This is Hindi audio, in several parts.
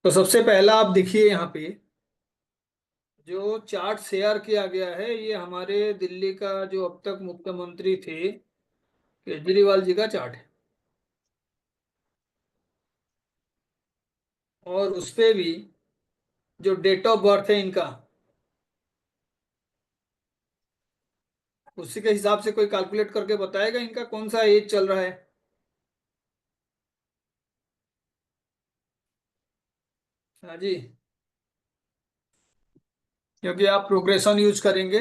तो सबसे पहला आप देखिए यहाँ पे जो चार्ट शेयर किया गया है, ये हमारे दिल्ली का जो अब तक मुख्यमंत्री थे केजरीवाल जी का चार्ट है। और उस पे भी जो डेट ऑफ बर्थ है इनका, उसी के हिसाब से कोई कैलकुलेट करके बताएगा इनका कौन सा एज चल रहा है। हाँ जी, क्योंकि आप प्रोग्रेशन यूज करेंगे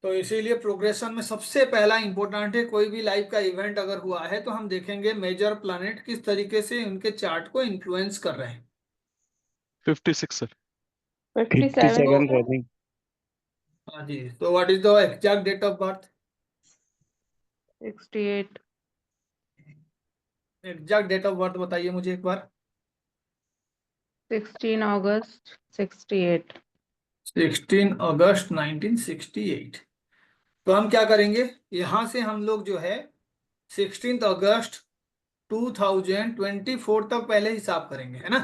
तो इसीलिए प्रोग्रेशन में सबसे पहला इंपॉर्टेंट है, कोई भी लाइफ का इवेंट अगर हुआ है तो हम देखेंगे मेजर प्लैनेट किस तरीके से उनके चार्ट को इन्फ्लुएंस कर रहे हैं। 56 सर। 57 तो 57 रनिंग। हाँ जी, तो what is the exact date of birth? 68 exact date of birth बताइए मुझे एक बार। 16 अगस्त 68। 16 अगस्त 1968। तो हम क्या करेंगे, यहां से हम लोग जो है 16 अगस्त 2024 तक पहले हिसाब करेंगे, है ना।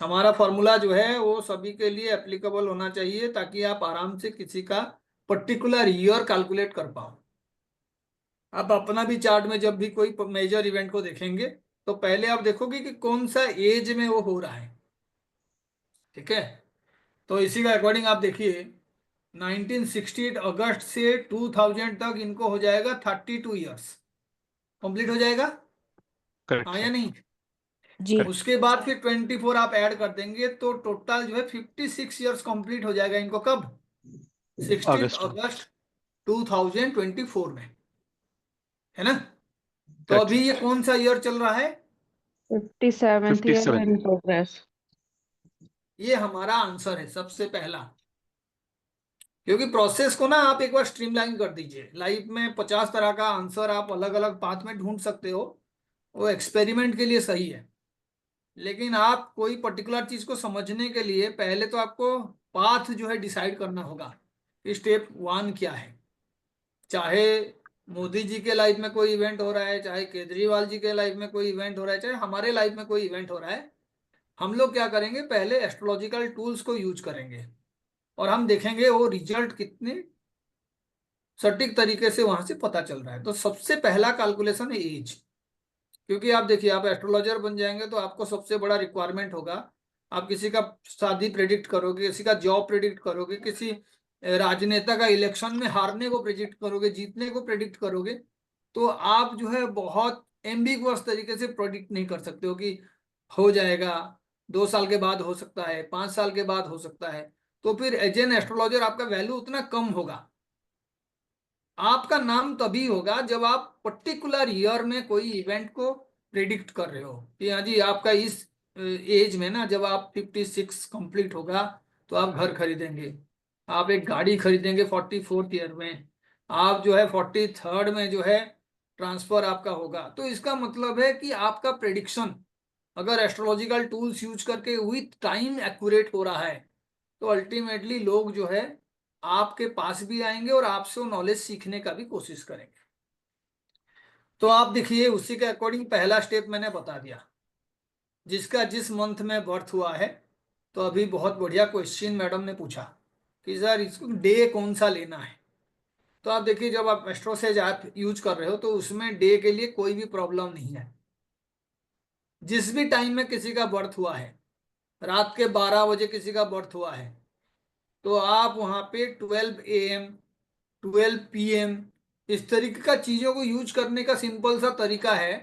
हमारा फॉर्मूला जो है वो सभी के लिए एप्लीकेबल होना चाहिए ताकि आप आराम से किसी का पर्टिकुलर ईयर कैलकुलेट कर पाओ। आप अपना भी चार्ट में जब भी कोई मेजर इवेंट को देखेंगे तो पहले आप देखोगे कि कौन सा एज में वो हो रहा है। ठीक है, तो इसी का अकॉर्डिंग आप देखिए 1968 अगस्त से 2000 तक इनको हो जाएगा 32 ईयर्स, कंप्लीट हो जाएगा। करेक्ट हाँ या सर। नहीं? जी। करेक्ट। उसके बाद फिर 24 आप ऐड कर देंगे तो टोटल जो है 56 ईयर्स कंप्लीट हो जाएगा इनको। कब? 16 अगस्त में। अगस्त 2024 में, है ना। तो करेक्ट अभी सर। ये कौन सा ईयर चल रहा है? 57th year 57। In progress. ये हमारा आंसर है सबसे पहला। क्योंकि प्रोसेस को ना आप एक बार स्ट्रीमलाइन कर दीजिए। लाइफ में 50 तरह का आंसर आप अलग अलग पाथ में ढूंढ सकते हो, वो एक्सपेरिमेंट के लिए सही है। लेकिन आप कोई पर्टिकुलर चीज को समझने के लिए पहले तो आपको पाथ जो है डिसाइड करना होगा कि स्टेप 1 क्या है। चाहे मोदी जी के लाइफ में कोई इवेंट हो रहा है, चाहे केजरीवाल जी के लाइफ में कोई इवेंट हो रहा है, चाहे हमारे लाइफ में कोई इवेंट हो रहा है, हम लोग क्या करेंगे, पहले एस्ट्रोलॉजिकल टूल्स को यूज करेंगे और हम देखेंगे वो रिजल्ट कितने सटीक तरीके से वहां से पता चल रहा है। तो सबसे पहला कैलकुलेशन है एज। क्योंकि आप देखिए, आप एस्ट्रोलॉजर बन जाएंगे तो आपको सबसे बड़ा रिक्वायरमेंट होगा, आप किसी का शादी प्रेडिक्ट करोगे, किसी का जॉब प्रेडिक्ट करोगे, किसी राजनेता का इलेक्शन में हारने को प्रेडिक्ट करोगे, जीतने को प्रेडिक्ट करोगे, तो आप जो है बहुत एम्बिगुअस तरीके से प्रेडिक्ट नहीं कर सकते हो कि हो जाएगा, 2 साल के बाद हो सकता है, 5 साल के बाद हो सकता है। तो फिर एज एन एस्ट्रोलॉजर आपका वैल्यू उतना कम होगा। आपका नाम तभी होगा जब आप पर्टिकुलर ईयर में कोई इवेंट को प्रिडिक्ट कर रहे हो कि हाँ जी, आपका इस एज में ना, जब आप 56 कंप्लीट होगा तो आप घर खरीदेंगे, आप एक गाड़ी खरीदेंगे 44th ईयर में, आप जो है 43rd में जो है ट्रांसफर आपका होगा। तो इसका मतलब है कि आपका प्रेडिक्शन अगर एस्ट्रोलॉजिकल टूल्स यूज करके विथ टाइम एक्यूरेट हो रहा है तो अल्टीमेटली लोग जो है आपके पास भी आएंगे और आपसे वो नॉलेज सीखने का भी कोशिश करेंगे। तो आप देखिए उसी के अकॉर्डिंग पहला स्टेप मैंने बता दिया, जिसका जिस मंथ में बर्थ हुआ है। तो अभी बहुत बढ़िया क्वेश्चन मैडम ने पूछा कि सर इसको डे कौन सा लेना है। तो आप देखिए, जब आप एस्ट्रोसेज ऐप यूज कर रहे हो तो उसमें डे के लिए कोई भी प्रॉब्लम नहीं है। जिस भी टाइम में किसी का बर्थ हुआ है, रात के 12 बजे किसी का बर्थ हुआ है, तो आप वहां पे 12 AM 12 PM इस तरीके का चीजों को यूज करने का सिंपल सा तरीका है।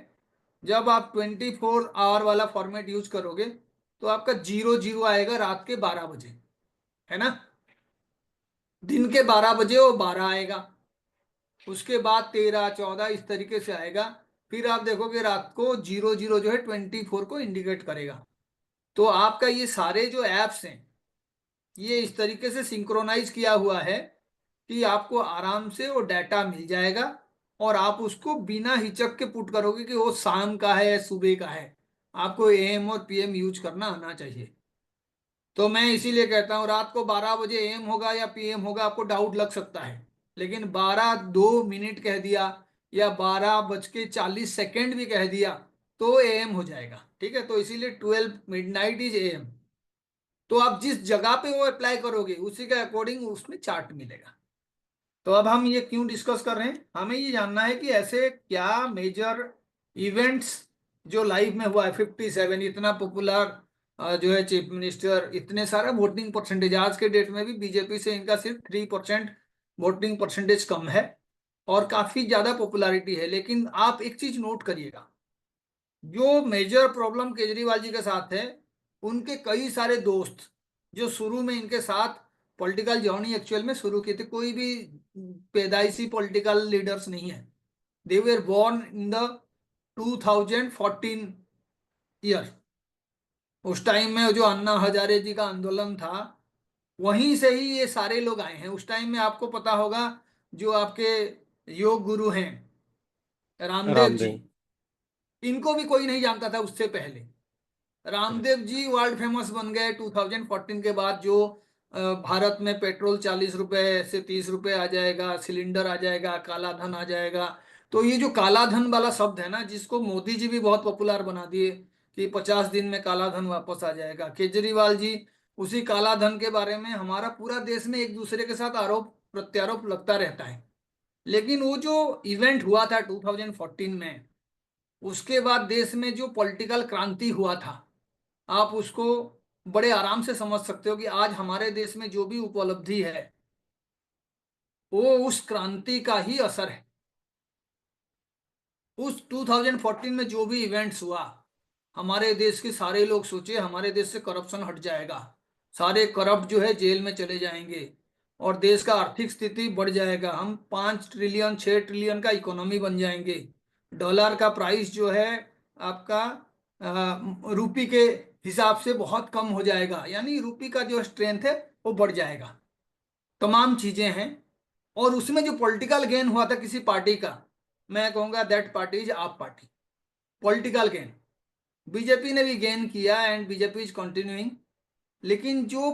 जब आप 24 आवर वाला फॉर्मेट यूज करोगे तो आपका 00 आएगा रात के 12 बजे, है ना। दिन के 12 बजे वो 12 आएगा, उसके बाद 13 14 इस तरीके से आएगा। फिर आप देखोगे रात को 00 जो है 24 को इंडिकेट करेगा। तो आपका ये सारे जो एप्स हैं ये इस तरीके से सिंक्रोनाइज किया हुआ है कि आपको आराम से वो डाटा मिल जाएगा और आप उसको बिना हिचक के पुट करोगे कि वो शाम का है या सुबह का है। आपको AM और PM यूज करना आना चाहिए। तो मैं इसीलिए कहता हूँ रात को 12 बजे AM होगा या PM होगा आपको डाउट लग सकता है, लेकिन 12 2 मिनट कह दिया या 12 बज के 40 सेकेंड भी कह दिया तो AM हो जाएगा, ठीक है। तो इसीलिए 12 मिडनाइट इज AM। तो आप जिस जगह पे वो अप्लाई करोगे उसी के अकॉर्डिंग उसमें चार्ट मिलेगा। तो अब हम ये क्यों डिस्कस कर रहे हैं, हमें ये जानना है कि ऐसे क्या मेजर इवेंट्स जो लाइव में हुआ है, 57 इतना पॉपुलर जो है चीफ मिनिस्टर, इतने सारा वोटिंग परसेंटेज, आज के डेट में भी बीजेपी से इनका सिर्फ 3% वोटिंग परसेंटेज कम है और काफी ज्यादा पॉपुलैरिटी है। लेकिन आप एक चीज नोट करिएगा, जो मेजर प्रॉब्लम केजरीवाल जी के साथ है, उनके कई सारे दोस्त जो शुरू में इनके साथ पॉलिटिकल जर्नी एक्चुअल में शुरू की थी, कोई भी पैदाइशी पॉलिटिकल लीडर्स नहीं है। They were born in the 2014 year. उस टाइम में जो अन्ना हजारे जी का आंदोलन था, वहीं से ही ये सारे लोग आए हैं। उस टाइम में आपको पता होगा, जो आपके योग गुरु हैं रामदेव जी, रामदेव। इनको भी कोई नहीं जानता था उससे पहले। रामदेव Correct. जी वर्ल्ड फेमस बन गए 2014 के बाद। जो भारत में पेट्रोल 40 रुपए से 30 रुपए आ जाएगा, सिलेंडर आ जाएगा, काला धन आ जाएगा। तो ये जो काला धन वाला शब्द है ना, जिसको मोदी जी भी बहुत पॉपुलर बना दिए कि 50 दिन में काला धन वापस आ जाएगा, केजरीवाल जी उसी काला धन के बारे में हमारा पूरा देश में एक दूसरे के साथ आरोप प्रत्यारोप लगता रहता है। लेकिन वो जो इवेंट हुआ था 2014 में, उसके बाद देश में जो पॉलिटिकल क्रांति हुआ था, आप उसको बड़े आराम से समझ सकते हो कि आज हमारे देश में जो भी उपलब्धि है वो उस क्रांति का ही असर है। उस 2014 में जो भी इवेंट्स हुआ, हमारे देश के सारे लोग सोचे हमारे देश से करप्शन हट जाएगा, सारे करप्ट जो है जेल में चले जाएंगे और देश का आर्थिक स्थिति बढ़ जाएगा, हम 5 ट्रिलियन 6 ट्रिलियन का इकोनॉमी बन जाएंगे, डॉलर का प्राइस जो है आपका रुपी के हिसाब से बहुत कम हो जाएगा, यानी रुपी का जो स्ट्रेंथ है वो बढ़ जाएगा। तमाम चीजें हैं। और उसमें जो पॉलिटिकल गेन हुआ था किसी पार्टी का, मैं कहूंगा दैट पार्टी इज आप पार्टी। पॉलिटिकल गेन बीजेपी ने भी गेन किया एंड बीजेपी इज कंटिन्यूइंग। लेकिन जो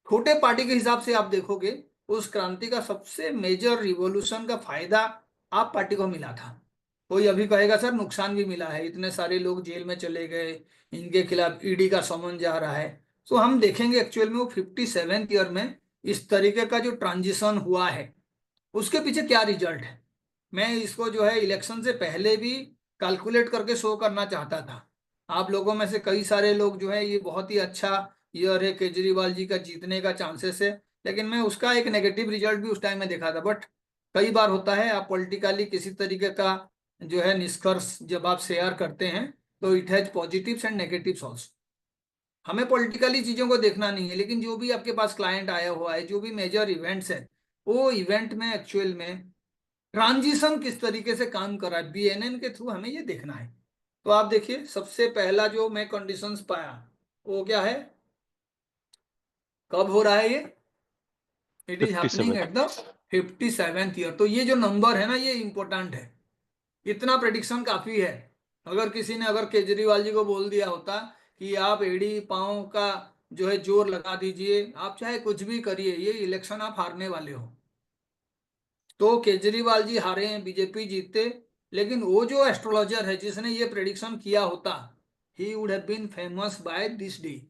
छोटे पार्टी के हिसाब से आप देखोगे, उस क्रांति का सबसे मेजर रिवॉल्यूशन का फायदा आप पार्टी को मिला था। कोई अभी कहेगा सर नुकसान भी मिला है, इतने सारे लोग जेल में चले गए, इनके खिलाफ ईडी का समन जा रहा है। तो हम देखेंगे एक्चुअल में वो 57th ईयर में इस तरीके का जो ट्रांजिशन हुआ है, उसके पीछे क्या रिजल्ट है। मैं इसको जो है इलेक्शन से पहले भी कैलकुलेट करके शो करना चाहता था। आप लोगों में से कई सारे लोग जो है ये बहुत ही अच्छा ईयर है केजरीवाल जी का जीतने का चांसेस है, लेकिन मैं उसका एक नेगेटिव रिजल्ट भी उस टाइम में देखा था। बट कई बार होता है, आप पॉलिटिकली किसी तरीके का जो है निष्कर्ष जब आप शेयर करते हैं, तो it has positives and negatives also. हमें पॉलिटिकली चीजों को देखना नहीं है, लेकिन जो भी आपके पास क्लाइंट आया हुआ है, जो भी मेजर इवेंट्स है, वो इवेंट में एक्चुअल में ट्रांजिशन किस तरीके से काम कर रहा है, BNN के थ्रू हमें ये देखना है। तो आप देखिए, सबसे पहला जो मैं कंडीशंस पाया वो क्या है, कब हो रहा है ये, it is happening 57. At the 57th year. तो ये जो नंबर है ना, ये इंपॉर्टेंट है। इतना प्रेडिक्शन काफी है। अगर किसी ने अगर केजरीवाल जी को बोल दिया होता कि आप एड़ी पाँव का जो है जोर लगा दीजिए, आप चाहे कुछ भी करिए, ये इलेक्शन आप हारने वाले हो, तो केजरीवाल जी हारे हैं, बीजेपी जीतते। लेकिन वो जो एस्ट्रोलॉजर है जिसने ये प्रेडिक्शन किया होता, he would have been famous by this day.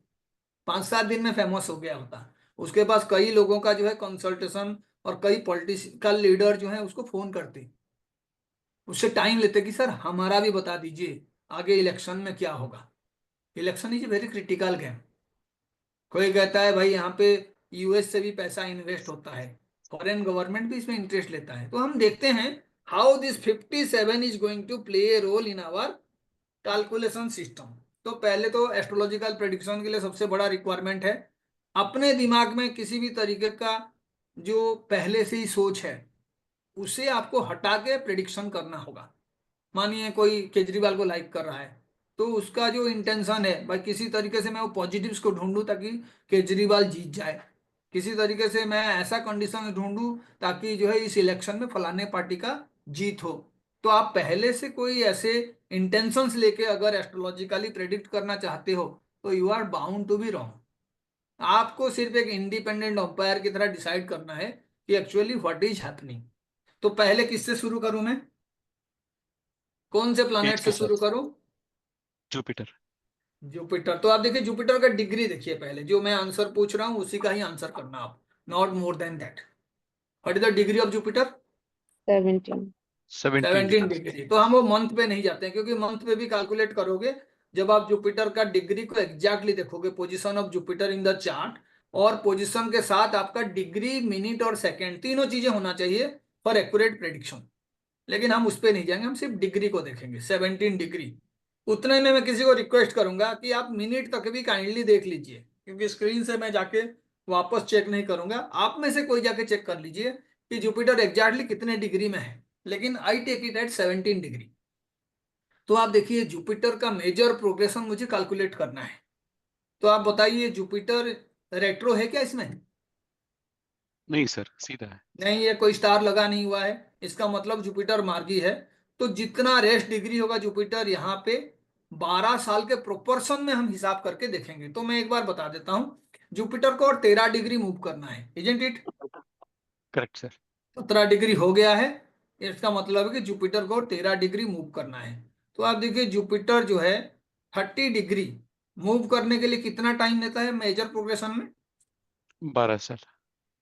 5-7 दिन में फेमस हो गया होता। उसके पास कई लोगों का जो है कंसल्टेशन, और कई पॉलिटिकल लीडर जो है उसको फोन करते, उससे टाइम लेते कि सर हमारा भी बता दीजिए आगे इलेक्शन में क्या होगा। Election is very critical game. कोई कहता है भाई यहाँ पे US से भी पैसा इन्वेस्ट होता है, फॉरेन गवर्नमेंट भी इसमें इंटरेस्ट लेता है। तो हम देखते हैं how this 57 is going to play a role in our calculation system. तो पहले तो एस्ट्रोलॉजिकल प्रेडिक्शन के लिए सबसे बड़ा रिक्वायरमेंट है, अपने दिमाग में किसी भी तरीके का जो पहले से ही सोच है उसे आपको हटा के प्रेडिक्शन करना होगा। मानिए कोई केजरीवाल को लाइक कर रहा है, तो उसका जो इंटेंशन है भाई, किसी तरीके से मैं वो पॉजिटिव्स को ढूंढूं ताकि केजरीवाल जीत जाए, किसी तरीके से मैं ऐसा कंडीशन ढूंढूं ताकि जो है इस इलेक्शन में फलाने पार्टी का जीत हो। तो आप पहले से कोई ऐसे इंटेंशंस लेके अगर एस्ट्रोलॉजिकली प्रेडिक्ट करना चाहते हो, तो you are bound to be wrong. आपको सिर्फ एक इंडिपेंडेंट अंपायर की तरह डिसाइड करना है कि एक्चुअली व्हाट इज हैपनिंग। तो पहले किससे शुरू करूं मैं, कौन से प्लानट Eighth से के शुरू साथ. करूं, जुपिटर। जुपिटर, तो आप देखिए जुपिटर का डिग्री देखिए, पहले जो मैं आंसर पूछ रहा हूँ उसी का ही आंसर करना आप, not more than that. What is the degree of Jupiter? 17. 17 17 degree. Degree. तो हम वो मंथ पे नहीं जाते हैं, क्योंकि मंथ पे भी कैलकुलेट करोगे जब आप जुपिटर का डिग्री को एग्जैक्टली देखोगे, position of Jupiter in the chart, और पोजीशन के साथ आपका डिग्री, मिनट और सेकंड तीनों चीजें होना चाहिए फॉर एक्यूरेट प्रेडिक्शन। लेकिन हम उस पर नहीं जाएंगे, हम सिर्फ डिग्री को देखेंगे, 17 डिग्री। उतने में मैं किसी को रिक्वेस्ट करूंगा कि आप मिनट तक भी काइंडली देख लीजिए, क्योंकि स्क्रीन से मैं जाके वापस चेक नहीं करूंगा, आप में से कोई जाके चेक कर लीजिए कि जुपिटर एग्जैक्टली कितने डिग्री में है। लेकिन I take it at 17 degree. तो आप देखिए जुपिटर का मेजर प्रोग्रेशन मुझे कैलकुलेट करना है। तो आप बताइए जुपिटर रेट्रो है क्या इसमें? नहीं सर, सीधा है। नहीं, ये कोई स्टार लगा नहीं हुआ है, इसका मतलब जुपिटर मार्गी है। तो जितना रेस्ट डिग्री होगा जुपिटर यहाँ पे 12 साल के प्रोपोर्शन में हम हिसाब करके देखेंगे। तो मैं एक बार बता देता हूँ, जुपिटर को और 13 डिग्री मूव करना है, isn't it? Correct sir. 17 degree हो गया है, इसका मतलब है कि जुपिटर को 13 डिग्री मूव करना है। तो आप देखिए जुपिटर जो है 30 डिग्री मूव करने के लिए कितना टाइम लेता है मेजर प्रोग्रेशन में? 12 साल।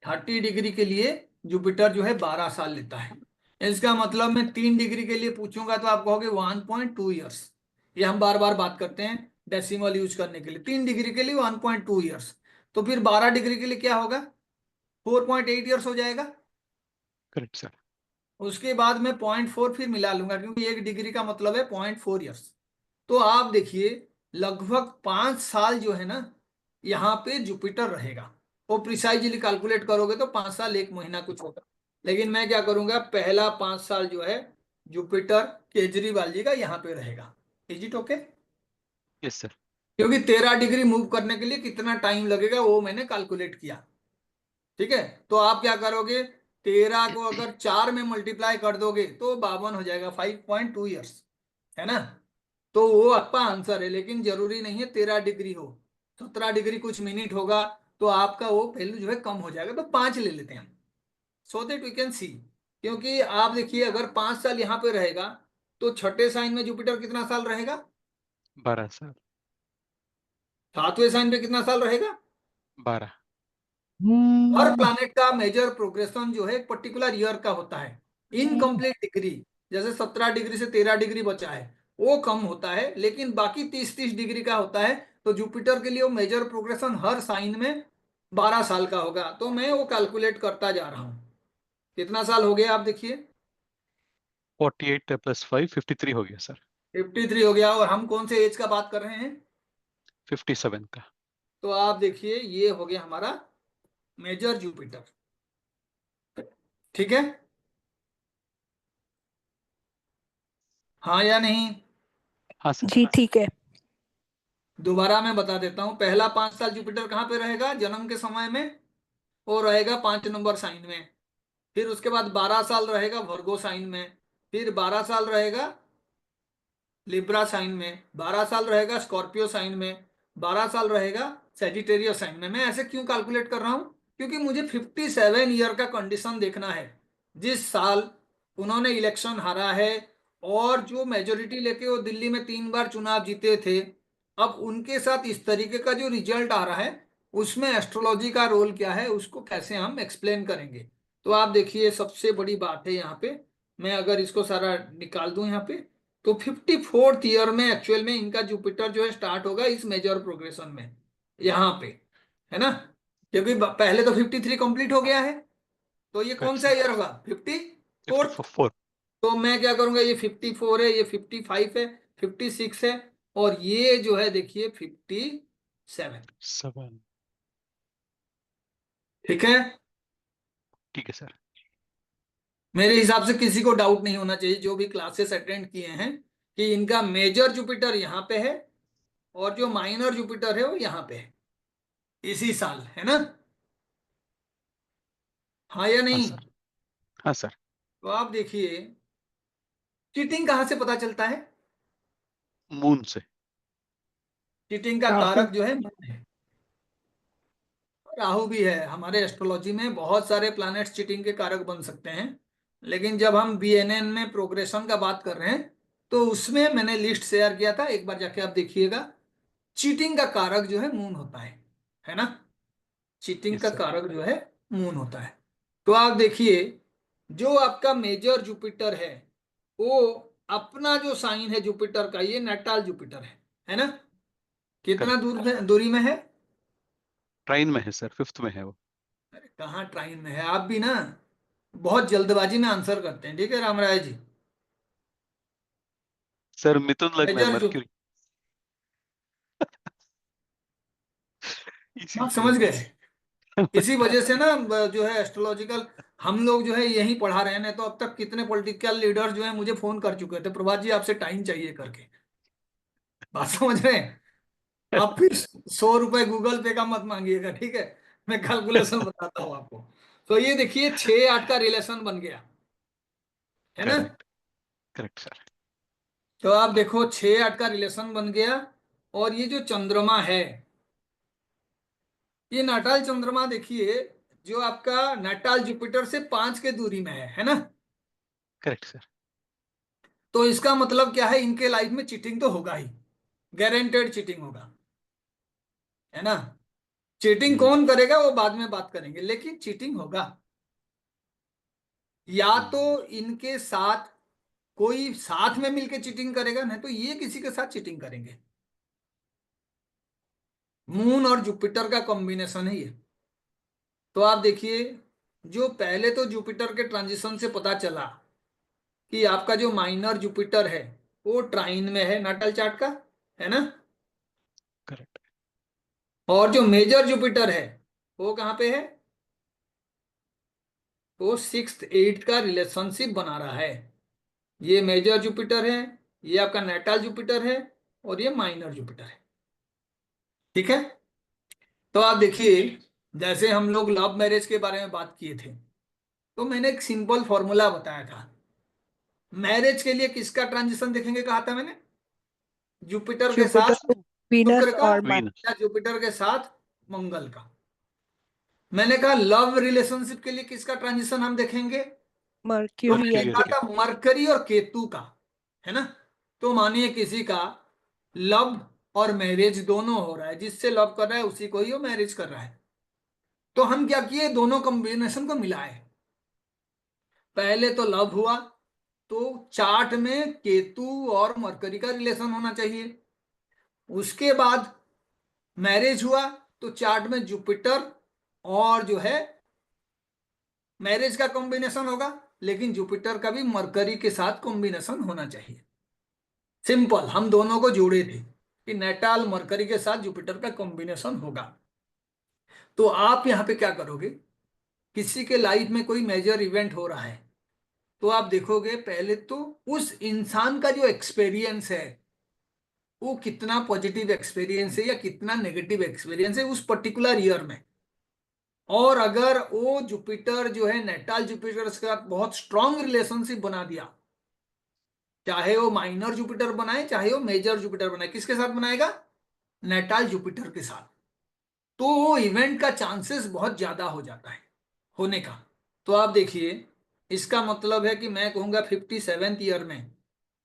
30 डिग्री के लिए जुपिटर जो है 12 साल लेता है। इसका मतलब मैं 3 डिग्री के लिए पूछूंगा तो आप कहोगे 1.2 ईयर्स। ये हम बार बार बात करते हैं डेसिमल यूज करने के लिए, 3 डिग्री के लिए 1.2 ईयर्स। तो फिर 12 डिग्री के लिए क्या होगा? 4.8 ईयर्स हो जाएगा। Correct sir. उसके बाद मैं 0.4 फिर मिला लूंगा, क्योंकि 1 डिग्री का मतलब है 0.4 ईयर्स। तो आप देखिए लगभग 5 साल जो है ना यहाँ पे जुपिटर रहेगा। वो प्रिसाइजली कैलकुलेट करोगे तो 5 साल 1 महीना कुछ होगा। लेकिन मैं क्या करूंगा, पहला 5 साल जो है जुपिटर केजरीवाल जी का यहाँ पे रहेगा। Is it okay? Yes sir. क्योंकि 13 डिग्री मूव करने के लिए कितना टाइम लगेगा वो मैंने कैलकुलेट किया। ठीक है, तो आप क्या करोगे, 13 को अगर 4 में मल्टीप्लाई कर दोगे तो 52 हो जाएगा, 5.2 ईयर्स, है ना? तो वो आपका आंसर है। लेकिन जरूरी नहीं है 13 डिग्री हो, 17 डिग्री कुछ मिनट होगा, तो आपका वो वैल्यू जो है कम हो जाएगा। तो 5 ले लेते हैं हम, so that we can see. क्योंकि आप देखिए अगर 5 साल यहाँ पे रहेगा तो छठे साइन में जुपिटर कितना साल रहेगा? 12 साल। सातवें साइन पे कितना साल रहेगा? 12। हर प्लैनेट का मेजर प्रोग्रेशन जो है एक पर्टिकुलर ईयर का होता है। इनकम्प्लीट डिग्री, जैसे 17 डिग्री से 13 डिग्री बचा है वो कम होता है, लेकिन बाकी 30-30 डिग्री का होता है। तो जुपिटर के लिए वो मेजर प्रोग्रेशन हर साइन में 12 साल का होगा। तो मैं वो कैलकुलेट करता जा रहा हूँ। कितना साल हो गया आप देखिए? 48 प्लस 5 53 हो गया सर। 53 हो गया। और हम कौन से एज का बात कर रहे हैं? 57 का। तो आप देखिए ये हो गया हमारा मेजर जुपिटर। ठीक है, हाँ या नहीं? हाँ सर। जी ठीक है। दोबारा मैं बता देता हूं, पहला 5 साल जुपिटर कहाँ पे रहेगा जन्म के समय में? वो रहेगा 5 नंबर साइन में। फिर उसके बाद 12 साल रहेगा वर्गो साइन में। फिर 12 साल रहेगा लिब्रा साइन में। 12 साल रहेगा स्कॉर्पियो साइन में। 12 साल रहेगा सेजिटेरियस साइन में। मैं ऐसे क्यों कैलकुलेट कर रहा हूं? क्योंकि मुझे 57 ईयर का कंडीशन देखना है, जिस साल उन्होंने इलेक्शन हारा है और जो मेजोरिटी लेके वो दिल्ली में 3 बार चुनाव जीते थे। अब उनके साथ इस तरीके का जो रिजल्ट आ रहा है, उसमें एस्ट्रोलॉजी का रोल क्या है, उसको कैसे हम एक्सप्लेन करेंगे। तो आप देखिए सबसे बड़ी बात है यहाँ पे, मैं अगर इसको सारा निकाल दूं यहाँ पे, तो 54th ईयर में एक्चुअल में इनका जुपिटर जो है स्टार्ट होगा इस मेजर प्रोग्रेशन में, यहाँ पे, है ना? क्योंकि पहले तो 53 कंप्लीट हो गया है। तो ये कौन करेक्ट सा सर। ईयर होगा? 54th। 54। तो मैं क्या करूंगा, ये 54 है, ये 55 है, 56 है, और ये जो है देखिए 57। 7। ठीक है, ठीक है सर। मेरे हिसाब से किसी को डाउट नहीं होना चाहिए जो भी क्लासेस अटेंड किए हैं कि इनका मेजर जुपिटर यहाँ पे है और जो माइनर जुपिटर है वो यहाँ पे है इसी साल, है ना? हाँ या हाँ नहीं? सर। हाँ सर। तो आप देखिए चीटिंग कहाँ से पता चलता है? मून से। चीटिंग का राहु. कारक जो है मून है। राहु भी है। हमारे एस्ट्रोलॉजी में बहुत सारे प्लैनेट्स चीटिंग के कारक बन सकते हैं। लेकिन जब हम बीएनएन में प्रोग्रेशन का बात कर रहे हैं तो उसमें मैंने लिस्ट शेयर किया था, एक बार जाके आप देखिएगा। चीटिंग का कारक जो है मून होता है ना। चीटिंग यस का सर। कारक जो है मून होता है। तो आप देखिए, जो आपका मेजर जुपिटर है, वो अपना जो साइन है जुपिटर का, ये नेटाल जुपिटर है ना। कितना करेक्ट। दूरी में है? ट्राइन में है सर, 5th में है वो। अरे कहाँ ट्राइन में है, आप भी ना बहुत जल्दबाजी में आंसर करते हैं, ठीक है रामराय जी। सर मिथुन लग्न है, मेजर जो, मर्क्यूरी। आप इसीलिए। समझ गए। इसी वजह से ना जो है एस्ट्रोलॉजिकल हम लोग जो है यही पढ़ा रहे हैं, नहीं तो अब तक कितने पॉलिटिकल लीडर्स जो है मुझे फोन कर चुके थे, प्रभात जी आपसे टाइम चाहिए करके। बात समझ रहे हैं। आप फिर 100 रुपए गूगल पे का मत मांगिएगा, ठीक है। मैं कैलकुलेशन बताता हूँ आपको। तो ये देखिए 6-8 का रिलेशन बन गया, है ना। करेक्ट। Correct sir. तो आप देखो 6-8 का रिलेशन बन गया। और ये जो चंद्रमा है, ये नाटाल चंद्रमा देखिए, जो आपका नाटाल जुपिटर से 5 के दूरी में है ना। Correct sir. तो इसका मतलब क्या है, इनके लाइफ में चीटिंग तो होगा ही, गारंटेड चीटिंग होगा, है ना। चीटिंग हम्म। कौन करेगा वो बाद में बात करेंगे, लेकिन चीटिंग होगा। या तो हम्म। इनके साथ कोई साथ में मिलके चीटिंग करेगा, नहीं तो ये किसी के साथ चीटिंग करेंगे। मून और जुपिटर का कॉम्बिनेशन है ये। तो आप देखिए, जो पहले तो जुपिटर के ट्रांजिशन से पता चला कि आपका जो माइनर जुपिटर है वो ट्राइन में है नाटल चार्ट का, है ना। करेक्ट। और जो मेजर जुपिटर है वो कहाँ पे है? वो 6th 8th का रिलेशनशिप बना रहा है। ये मेजर जुपिटर है, ये आपका नेटल जुपिटर है, और ये माइनर जुपिटर है, ठीक है। तो आप देखिए, जैसे हम लोग लव मैरिज के बारे में बात किए थे, तो मैंने एक सिंपल फॉर्मूला बताया था। मैरिज के लिए किसका ट्रांजिशन देखेंगे कहा था मैंने? जुपिटर के जुपिटर साथ वीनस शुक्र का, और मार्स। वीनस। या जुपिटर के साथ मंगल का। मैंने कहा लव रिलेशनशिप के लिए किसका ट्रांजिशन हम देखेंगे? तो मर्क्यूरी मैंने मर्क्यूरी एंड और कहा था केतु। मरकरी और केतु का, है ना। तो मानिए किसी का लव और मैरिज दोनों हो रहा है, जिससे लव कर रहा है उसी को ही वो मैरिज कर रहा है। तो हम क्या किए, दोनों कॉम्बिनेशन को मिलाए। पहले तो लव हुआ, तो चार्ट में केतु और मरकरी का रिलेशन होना चाहिए। उसके बाद मैरिज हुआ, तो चार्ट में जुपिटर और जो है मैरिज का कॉम्बिनेशन होगा, लेकिन जुपिटर का भी मरकरी के साथ कॉम्बिनेशन होना चाहिए। सिंपल, हम दोनों को जोड़े थे कि नेटाल मरकरी के साथ जुपिटर का कॉम्बिनेशन होगा। तो आप यहां पे क्या करोगे, किसी के लाइफ में कोई मेजर इवेंट हो रहा है, तो आप देखोगे पहले तो उस इंसान का जो एक्सपीरियंस है, वो कितना पॉजिटिव एक्सपीरियंस है या कितना नेगेटिव एक्सपीरियंस है उस पर्टिकुलर ईयर में। और अगर वो जुपिटर जो है नेटाल जुपिटर के साथ बहुत स्ट्रांग रिलेशनशिप बना दिया, चाहे वो माइनर जुपिटर बनाए चाहे वो मेजर जुपिटर बनाए, किसके साथ बनाएगा? नेटाल जुपिटर के साथ। तो वो इवेंट का चांसेस बहुत ज्यादा हो जाता है होने का। तो आप देखिए, इसका मतलब है कि मैं कहूंगा 57th ईयर में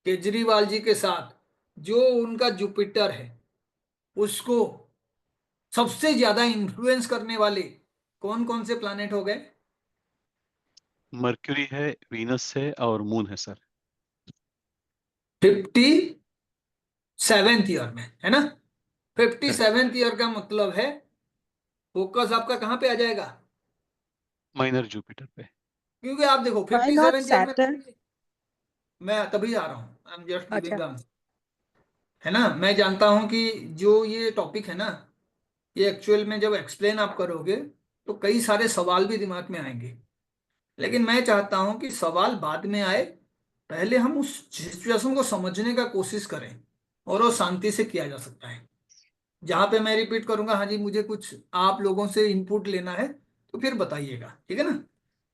केजरीवाल जी के साथ जो उनका जुपिटर है, उसको सबसे ज्यादा इन्फ्लुएंस करने वाले कौन कौन से प्लैनेट हो गए? मर्क्यूरी है, वीनस है और मून है सर। 57th ईयर में, है ना। Fifty correct. सेवेंथ ईयर का मतलब है फोकस आपका कहाँ पे आ जाएगा? माइनर जुपिटर पे। क्योंकि आप देखो why fifty not seventh year में, सैटर्न? मैं तभी आ रहा हूँ, आई एम जस्ट गिविंग अच्छा। द आंसर, है ना। मैं जानता हूं कि जो ये टॉपिक है ना, ये एक्चुअल में जब एक्सप्लेन आप करोगे तो कई सारे सवाल भी दिमाग में आएंगे। लेकिन मैं चाहता हूं कि सवाल बाद में आए, पहले हम उस सिचुएशन को समझने का कोशिश करें, और वो शांति से किया जा सकता है। जहां पे मैं रिपीट करूंगा, हाँ जी मुझे कुछ आप लोगों से इनपुट लेना है, तो फिर बताइएगा, ठीक है ना।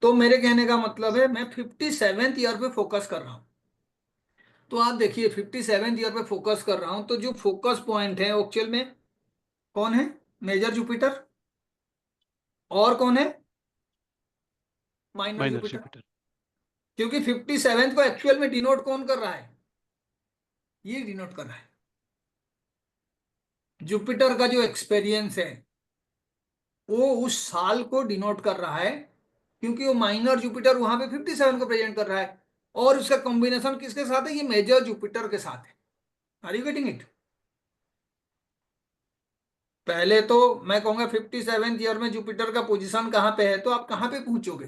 तो मेरे कहने का मतलब है मैं 57th ईयर पे फोकस कर रहा हूँ। तो आप देखिए 57th ईयर पे फोकस कर रहा हूं, तो जो फोकस पॉइंट है एक्चुअल में कौन है? Major Jupiter. और कौन है? Minor minor Jupiter. जुपिटर। क्योंकि 57th को एक्चुअल में डिनोट कौन कर रहा है? ये डिनोट कर रहा है। जुपिटर का जो एक्सपीरियंस है वो उस साल को डिनोट कर रहा है, क्योंकि वो माइनर जुपिटर वहां पे 57 को प्रेजेंट कर रहा है, और उसका कॉम्बिनेशन किसके साथ है? ये मेजर जुपिटर के साथ है। Are you getting it? पहले तो मैं कहूंगा 57th ईयर में जुपिटर का पोजीशन कहां पे है, तो आप कहां पे पहुंचोगे?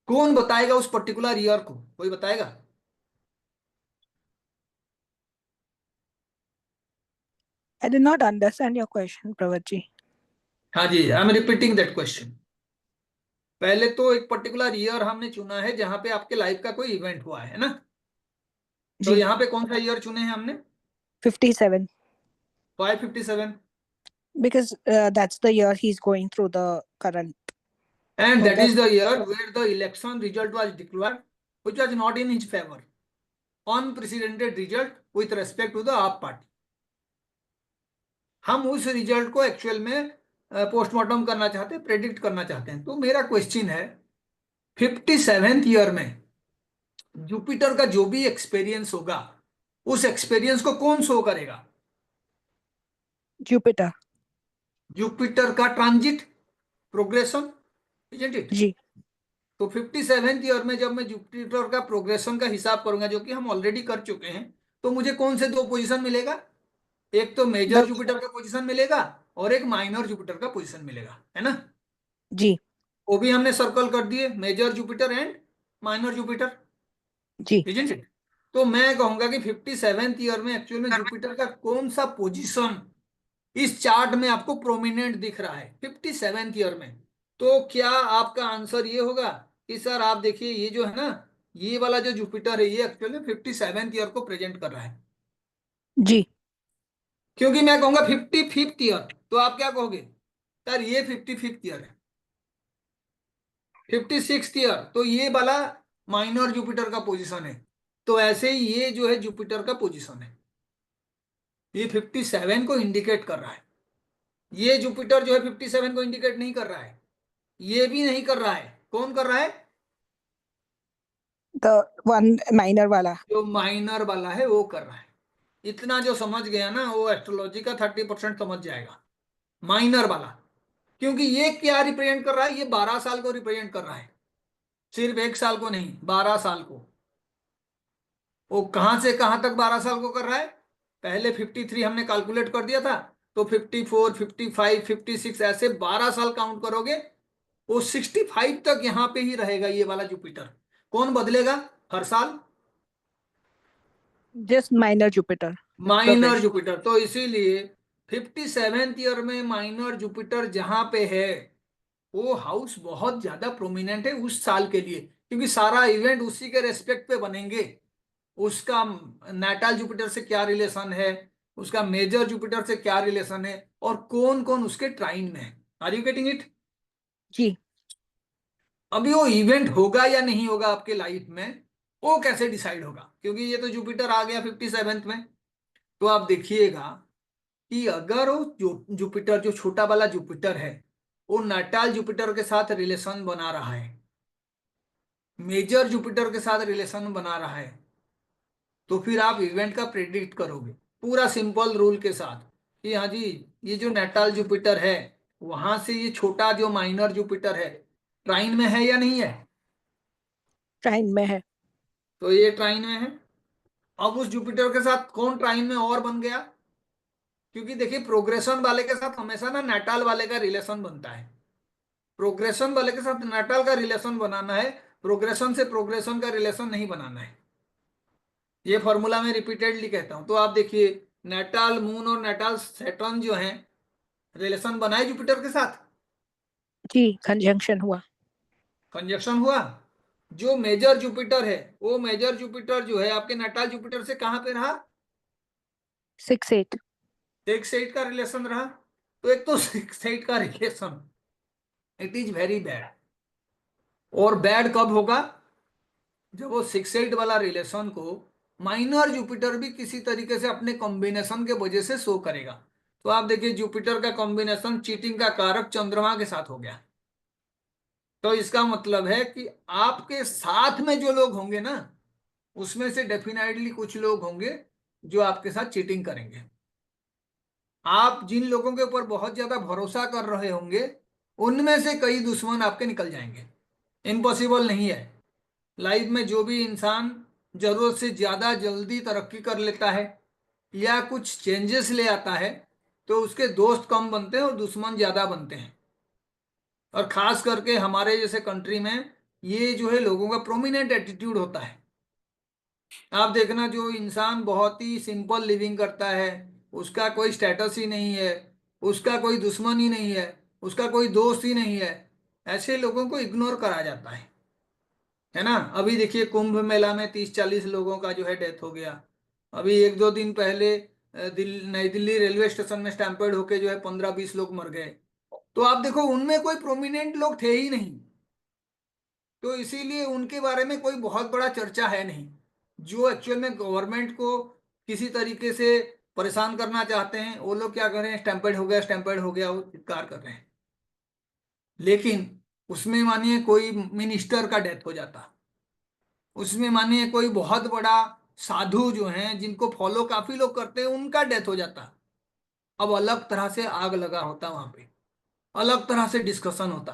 कौन बताएगा उस पर्टिकुलर ईयर को? कोई बताएगा? I did not understand your question, Pravatji. हाँ जी, I am repeating that question. पहले तो एक पर्टिकुलर ईयर हमने चुना है जहां पे आपके लाइफ का कोई इवेंट हुआ है ना। तो जी, यहाँ पे कौन सा ईयर चुने हैं हमने? 57. 557। Because that's the year he's going through the current. And So that is that's the year where the election result was declared, which was not in his favor. Unprecedented result with respect to the आप पार्टी। हम उस रिजल्ट को एक्चुअल में पोस्टमार्टम करना चाहते हैं, प्रेडिक्ट करना चाहते हैं। तो मेरा क्वेश्चन है 57th ईयर में जुपिटर का जो भी एक्सपीरियंस होगा, उस एक्सपीरियंस को कौन शो करेगा? Jupiter. जुपिटर का ट्रांजिट, प्रोग्रेशन, इजंट इट? जी, तो 57th ईयर में जब मैं जुपिटर का प्रोग्रेशन का हिसाब करूंगा, जो कि हम ऑलरेडी कर चुके हैं, तो मुझे कौन से दो पोजीशन मिलेगा? एक तो मेजर the जुपिटर का पोजीशन मिलेगा और एक माइनर जुपिटर का पोजीशन मिलेगा, है ना? जी, वो भी हमने सर्कल कर दिए, major Jupiter and minor Jupiter, जी, इजंट इट? तो मैं कहूंगा कि 57th ईयर में एक्चुअल में जुपिटर का कौन सा पोजीशन इस चार्ट में आपको प्रोमिनेंट दिख रहा है 57th ईयर में? तो क्या आपका आंसर ये होगा कि सर आप देखिए ये जो है ना, ये वाला जो जुपिटर है ये एक्चुअली 57th ईयर को प्रेजेंट कर रहा है। जी, क्योंकि मैं कहूंगा 55th ईयर, तो आप क्या कहोगे? सर ये 55th ईयर है। 56th ईयर, तो ये वाला माइनर जुपिटर का पोजीशन है। तो ऐसे ही ये जो है जुपिटर का पोजीशन है, ये 57 को इंडिकेट कर रहा है। ये जुपिटर जो है 57 को इंडिकेट नहीं कर रहा है, ये भी नहीं कर रहा है। कौन कर रहा है? the one minor वाला. जो माइनर वाला है वो कर रहा है। इतना जो समझ गया ना, वो एस्ट्रोलॉजी का 30% समझ जाएगा, माइनर वाला। क्योंकि ये क्या रिप्रेजेंट कर रहा है? ये 12 साल को रिप्रेजेंट कर रहा है, सिर्फ एक साल को नहीं, 12 साल को। वो कहां से कहां तक 12 साल को कर रहा है? पहले 53 हमने कैलकुलेट कर दिया था, तो 54, 55, 56 ऐसे 12 साल काउंट करोगे, वो 65 तक यहां पे ही रहेगा ये वाला जुपिटर। कौन बदलेगा हर साल? Just minor Jupiter. Minor Progression. Jupiter. तो इसीलिए 57th ईयर में माइनर जुपिटर जहां पे है, वो हाउस बहुत ज्यादा प्रोमिनेंट है उस साल के लिए, क्योंकि सारा इवेंट उसी के रेस्पेक्ट पे बनेंगे। उसका नाटाल जुपिटर से क्या रिलेशन है, उसका मेजर जुपिटर से क्या रिलेशन है, और कौन कौन उसके ट्राइन में है। Are you getting it? जी, अभी वो इवेंट होगा या नहीं होगा आपके लाइफ में, वो कैसे डिसाइड होगा? क्योंकि ये तो जुपिटर आ गया 57th में। तो आप देखिएगा कि अगर वो जो जुपिटर, जो छोटा वाला जुपिटर है, वो नाटाल जुपिटर के साथ रिलेशन बना रहा है, मेजर जुपिटर के साथ रिलेशन बना रहा है, तो फिर आप इवेंट का प्रेडिक्ट करोगे पूरा सिंपल रूल के साथ कि हाँ जी, ये जो नाटाल जुपिटर है, वहां से ये छोटा जो माइनर जुपिटर है ट्राइन में है या नहीं है? ट्राइन में है. तो ये ट्राइन में है। अब उस जुपिटर के साथ कौन ट्राइन में और बन गया? क्योंकि देखिए प्रोग्रेशन वाले के साथ हमेशा ना नाटाल वाले का रिलेशन बनता है। प्रोग्रेशन वाले के साथ नाटाल का रिलेशन बनाना है, प्रोग्रेशन से प्रोग्रेशन का रिलेशन नहीं बनाना है। ये फॉर्मूला मैं रिपीटेडली कहता हूं। तो आप देखिए नाटाल मून और नाटाल सैटर्न जो है, रिलेशन बनाए जुपिटर के साथ, जी, कंजंक्शन हुआ. कंजक्शन हुआ। जो मेजर जुपिटर है, वो मेजर जुपिटर जो है आपके नाटाल जुपिटर से कहां पे रहा? 6-8. 6-8 का रिलेशन रहा। तो एक तो 6-8 का relation, it is very bad. और बैड कब होगा? जब वो 6-8 वाला रिलेशन को माइनर जुपिटर भी किसी तरीके से अपने कॉम्बिनेशन के वजह से शो करेगा। तो आप देखिए जुपिटर का कॉम्बिनेशन चीटिंग का कारक चंद्रमा के साथ हो गया। तो इसका मतलब है कि आपके साथ में जो लोग होंगे ना, उसमें से डेफिनेटली कुछ लोग होंगे जो आपके साथ चीटिंग करेंगे। आप जिन लोगों के ऊपर बहुत ज्यादा भरोसा कर रहे होंगे उनमें से कई दुश्मन आपके निकल जाएंगे। इम्पॉसिबल नहीं है। लाइफ में जो भी इंसान जरूरत से ज्यादा जल्दी तरक्की कर लेता है या कुछ चेंजेस ले आता है तो उसके दोस्त कम बनते हैं और दुश्मन ज्यादा बनते हैं। और खास करके हमारे जैसे कंट्री में ये जो है लोगों का प्रोमिनेंट एटीट्यूड होता है। आप देखना, जो इंसान बहुत ही सिंपल लिविंग करता है, उसका कोई स्टेटस ही नहीं है, उसका कोई दुश्मन ही नहीं है, उसका कोई दोस्त ही नहीं है, ऐसे लोगों को इग्नोर करा जाता है ना। अभी देखिए कुंभ मेला में 30-40 लोगों का जो है डेथ हो गया। अभी 1-2 दिन पहले नई दिल्ली रेलवे स्टेशन में स्टैम्पेड होके जो है 15-20 लोग मर गए। तो आप देखो उनमें कोई प्रोमिनेंट लोग थे ही नहीं, तो इसीलिए उनके बारे में कोई बहुत बड़ा चर्चा है नहीं। जो एक्चुअल में गवर्नमेंट को किसी तरीके से परेशान करना चाहते हैं वो लोग क्या कर रहे हैं, स्टैम्पेड हो गया, स्टैम्पेड हो गया, वो चित्कार कर रहे हैं। लेकिन उसमें मानिए कोई मिनिस्टर का डेथ हो जाता, उसमें मानिए कोई बहुत बड़ा साधु जो हैं जिनको फॉलो काफी लोग करते हैं उनका डेथ हो जाता, अब अलग तरह से आग लगा होता वहां पे, अलग तरह से डिस्कशन होता।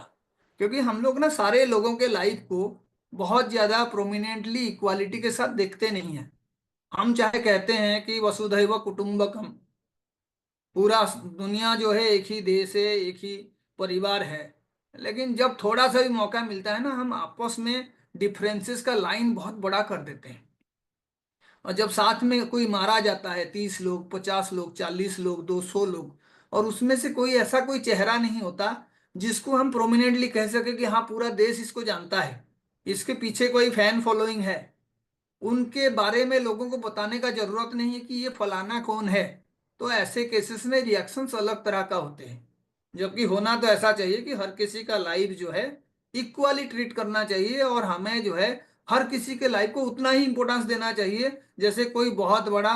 क्योंकि हम लोग ना सारे लोगों के लाइफ को बहुत ज्यादा प्रोमिनेंटली इक्वालिटी के साथ देखते नहीं है। हम चाहे कहते हैं कि वसुधैव कुटुंबकम, पूरा दुनिया जो है एक ही देश है, एक ही परिवार है, लेकिन जब थोड़ा सा भी मौका मिलता है ना हम आपस में डिफरेंसेस का लाइन बहुत बड़ा कर देते हैं। और जब साथ में कोई मारा जाता है, 30 लोग, 50 लोग, 40 लोग, 200 लोग, और उसमें से कोई ऐसा कोई चेहरा नहीं होता जिसको हम प्रोमिनेंटली कह सके कि हाँ पूरा देश इसको जानता है, इसके पीछे कोई फैन फॉलोइंग है, उनके बारे में लोगों को बताने का जरूरत नहीं है कि ये फलाना कौन है। तो ऐसे केसेस में रिएक्शंस अलग तरह का होते हैं। जबकि होना तो ऐसा चाहिए कि हर किसी का लाइफ जो है इक्वली ट्रीट करना चाहिए, और हमें जो है हर किसी के लाइफ को उतना ही इंपॉर्टेंस देना चाहिए जैसे कोई बहुत बड़ा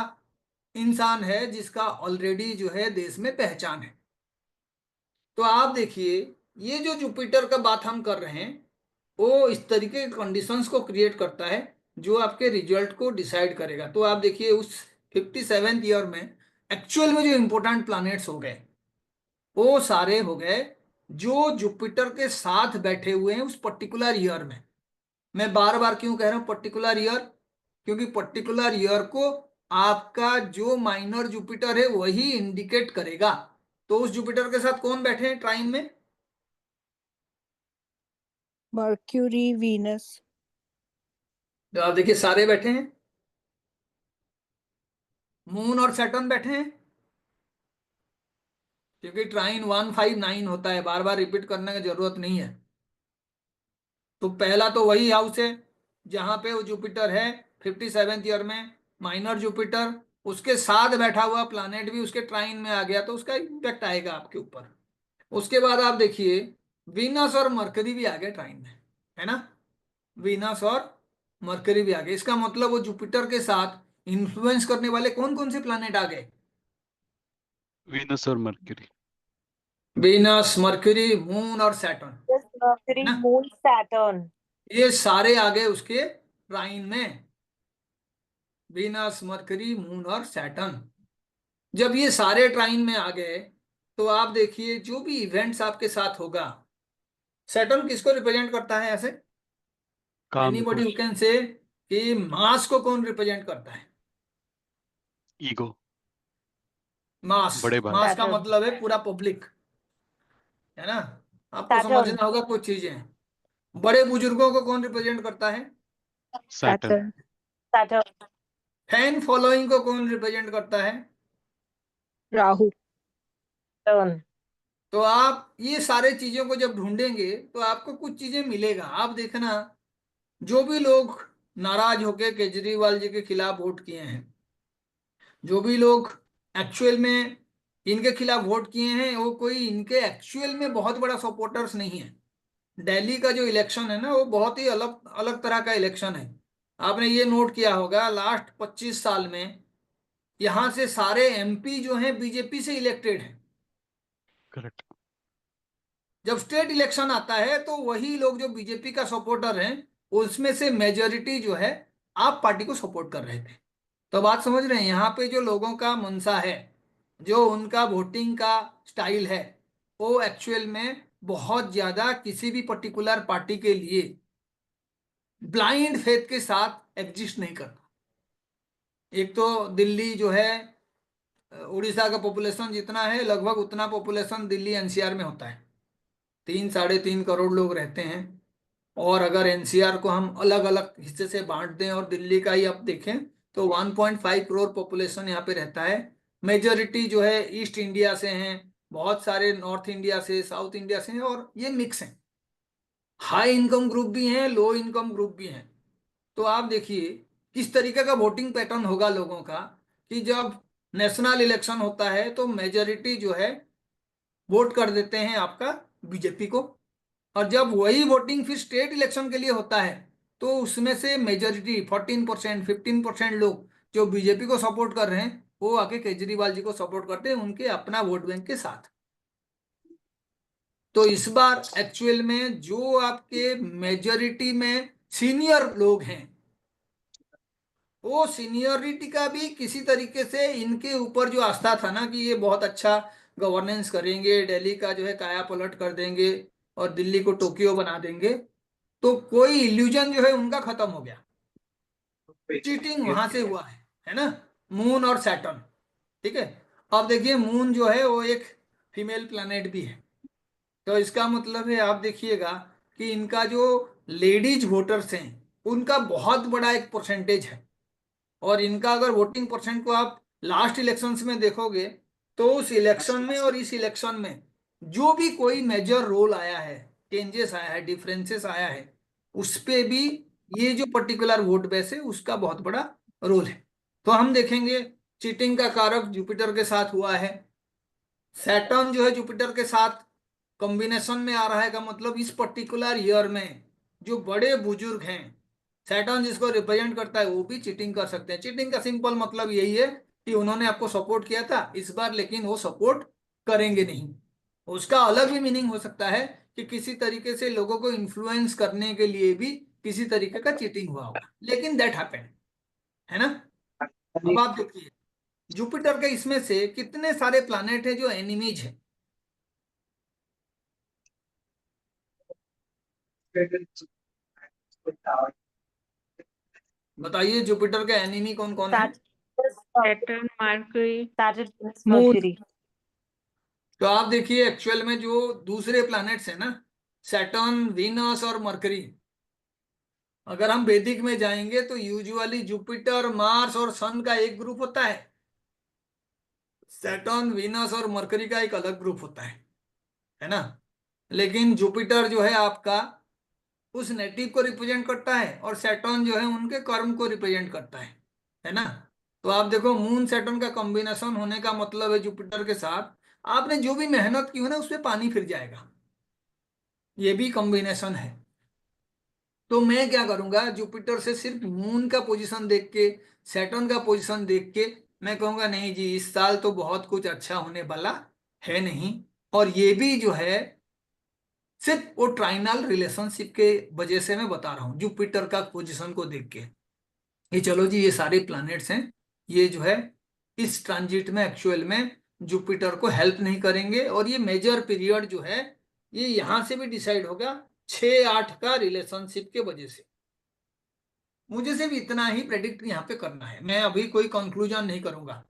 इंसान है जिसका ऑलरेडी जो है देश में पहचान है। तो आप देखिए, ये जो जुपिटर का बात हम कर रहे हैं वो इस तरीके के कंडीशंस को क्रिएट करता है जो आपके रिजल्ट को डिसाइड करेगा। तो आप देखिए उस 57th ईयर में एक्चुअल में जो इंपॉर्टेंट प्लैनेट्स हो गए वो सारे हो गए जो जुपिटर के साथ बैठे हुए हैं उस पर्टिकुलर ईयर में। मैं बार बार क्यों कह रहा हूं पर्टिकुलर ईयर, क्योंकि पर्टिकुलर ईयर को आपका जो माइनर जुपिटर है वही इंडिकेट करेगा। तो उस जुपिटर के साथ कौन बैठे हैं ट्राइन में? Mercury, Venus. तो आप देखिए सारे बैठे हैं, मून और सैटर्न बैठे हैं, क्योंकि ट्राइन 159 होता है, बार बार रिपीट करने की जरूरत नहीं है। तो पहला तो वही हाउस है जहां पे वो जुपिटर है 57th ईयर में, माइनर जुपिटर, उसके साथ बैठा हुआ प्लैनेट भी उसके ट्राइन में आ गया तो उसका इम्पैक्ट आएगा आपके ऊपर। उसके बाद आप देखिए वीनस और मरकरी भी आ गए ट्राइन में, है ना। वीनस और मरकरी भी आ गए, इसका मतलब वो जुपिटर के साथ इन्फ्लुएंस करने वाले कौन कौन से प्लैनेट आ गए? वीनस और मर्क्यूरी। वीनस, मरकरी, मून और सैटर्न, Yes, है Mercury, ना। Moon, Saturn. ये सारे आ गए उसके ट्राइन में, वीनस, मरकरी, मून और सैटर्न। जब ये सारे ट्राइन में आ गए तो आप देखिए जो भी इवेंट्स आपके साथ होगा, सैटर्न किसको रिप्रेजेंट करता है ऐसे? काम को, एनीबॉडी हु कैन से कि मास को कौन रिप्रेजेंट करता है? ईगो, मास, बड़े भाई। मास का Saturn. मतलब है पूरा पब्लिक, है ना। आपको Saturn. समझना होगा कुछ चीजें। बड़े बुजुर्गों को कौन रिप्रेजेंट करता है? Saturn, Saturn. Saturn. Fan following को कौन रिप्रेजेंट करता है? Rahu. Saturn. तो आप ये सारे चीजों को जब ढूंढेंगे तो आपको कुछ चीजें मिलेगा। आप देखना, जो भी लोग नाराज होकर केजरीवाल जी के खिलाफ वोट किए हैं, जो भी लोग एक्चुअल में इनके खिलाफ वोट किए हैं, वो कोई इनके एक्चुअल में बहुत बड़ा सपोर्टर्स नहीं है। दिल्ली का जो इलेक्शन है ना वो बहुत ही अलग अलग तरह का इलेक्शन है। आपने ये नोट किया होगा लास्ट 25 साल में यहाँ से सारे एमपी जो हैं बीजेपी से इलेक्टेड हैं। करेक्ट। जब स्टेट इलेक्शन आता है तो वही लोग जो बीजेपी का सपोर्टर हैं उसमें से मेजोरिटी जो है आप पार्टी को सपोर्ट कर रहे थे। तो बात समझ रहे हैं, यहाँ पे जो लोगों का मनसा है, जो उनका वोटिंग का स्टाइल है, वो एक्चुअल में बहुत ज्यादा किसी भी पर्टिकुलर पार्टी के लिए ब्लाइंड फेथ के साथ एग्जिस्ट नहीं करता। एक तो दिल्ली जो है, उड़ीसा का पॉपुलेशन जितना है लगभग उतना पॉपुलेशन दिल्ली एनसीआर में होता है, 3 साढ़े 3 करोड़ लोग रहते हैं। और अगर एनसीआर को हम अलग अलग हिस्से से बांट दें और दिल्ली का ही आप देखें तो 1.5 करोड़ पॉपुलेशन यहाँ पे रहता है। मेजोरिटी जो है ईस्ट इंडिया से हैं, बहुत सारे नॉर्थ इंडिया से, साउथ इंडिया से हैं, और ये मिक्स हैं। हाई इनकम ग्रुप भी हैं, लो इनकम ग्रुप भी हैं। तो आप देखिए किस तरीके का वोटिंग पैटर्न होगा लोगों का, कि जब नेशनल इलेक्शन होता है तो मेजोरिटी जो है वोट कर देते हैं आपका बीजेपी को, और जब वही वोटिंग फिर स्टेट इलेक्शन के लिए होता है तो उसमें से मेजोरिटी 14% 15% लोग जो बीजेपी को सपोर्ट कर रहे हैं वो आके केजरीवाल जी को सपोर्ट करते हैं उनके अपना वोट बैंक के साथ। तो इस बार एक्चुअल में जो आपके मेजोरिटी में सीनियर लोग हैं, वो सीनियरिटी का भी किसी तरीके से इनके ऊपर जो आस्था था ना कि ये बहुत अच्छा गवर्नेंस करेंगे, दिल्ली का जो है काया पलट कर देंगे और दिल्ली को टोक्यो बना देंगे, तो कोई इल्यूजन जो है उनका खत्म हो गया। चीटिंग वहां से हुआ है ना, मून और सैटर्न। ठीक है, अब देखिए मून जो है वो एक फीमेल प्लैनेट भी है, तो इसका मतलब है आप देखिएगा कि इनका जो लेडीज वोटर्स हैं उनका बहुत बड़ा एक परसेंटेज है। और इनका अगर वोटिंग परसेंट को आप लास्ट इलेक्शंस में देखोगे तो उस इलेक्शन में और इस इलेक्शन में जो भी कोई मेजर रोल आया है, चेंजेस आया है, डिफरेंसेस आया है, उस पे भी ये जो पर्टिकुलर वोट बेस है उसका बहुत बड़ा रोल है। तो हम देखेंगे चीटिंग का कारक जुपिटर के साथ हुआ है, सैटर्न जो है जुपिटर के साथ कॉम्बिनेशन में आ रहा है, का मतलब इस पर्टिकुलर ईयर में जो बड़े बुजुर्ग हैं, सैटर्न जिसको रिप्रेजेंट करता है वो भी चीटिंग कर सकते हैं। चीटिंग का सिंपल मतलब यही है कि उन्होंने आपको सपोर्ट किया था इस बार, लेकिन वो सपोर्ट करेंगे नहीं। उसका अलग भी मीनिंग हो सकता है कि किसी तरीके से लोगों को इन्फ्लुएंस करने के लिए भी किसी तरीके का चीटिंग हुआ होगा, लेकिन दैट हैपेंड, है ना। अब आप देखिए जुपिटर के इसमें से कितने सारे प्लैनेट है जो एनिमीज है। बताइए जुपिटर के एनिमी कौन कौन है। Saturn, Mercury, Saturn, Venus, Moon. Mercury. तो आप देखिए एक्चुअल में जो दूसरे प्लैनेट्स है ना, सैटर्न, वीनस और मरकरी, अगर हम वैदिक में जाएंगे तो यूजुअली जुपिटर, मार्स और सन का एक ग्रुप होता है, सैटर्न, वीनस और मरकरी का एक अलग ग्रुप होता है ना। लेकिन जुपिटर जो है आपका उस नेटिव को रिप्रेजेंट करता है और सैटर्न जो है उनके कर्म को रिप्रेजेंट करता है ना। तो आप देखो मून सैटर्न का कॉम्बिनेशन होने का मतलब है जुपिटर के साथ आपने जो भी मेहनत की हो ना उस पर पानी फिर जाएगा, ये भी कॉम्बिनेशन है। तो मैं क्या करूंगा, जुपिटर से सिर्फ मून का पोजीशन देख के, सैटर्न का पोजीशन देख के मैं कहूंगा नहीं जी इस साल तो बहुत कुछ अच्छा होने वाला है नहीं। और ये भी जो है सिर्फ वो ट्राइनल रिलेशनशिप के वजह से मैं बता रहा हूँ जुपिटर का पोजीशन को देख के, ये चलो जी ये सारे प्लैनेट्स हैं, ये जो है इस ट्रांजिट में एक्चुअल में जुपिटर को हेल्प नहीं करेंगे, और ये मेजर पीरियड जो है ये यहां से भी डिसाइड होगा 6-8 का रिलेशनशिप के वजह से। मुझे सिर्फ इतना ही प्रेडिक्ट यहाँ पे करना है, मैं अभी कोई कंक्लूजन नहीं करूंगा,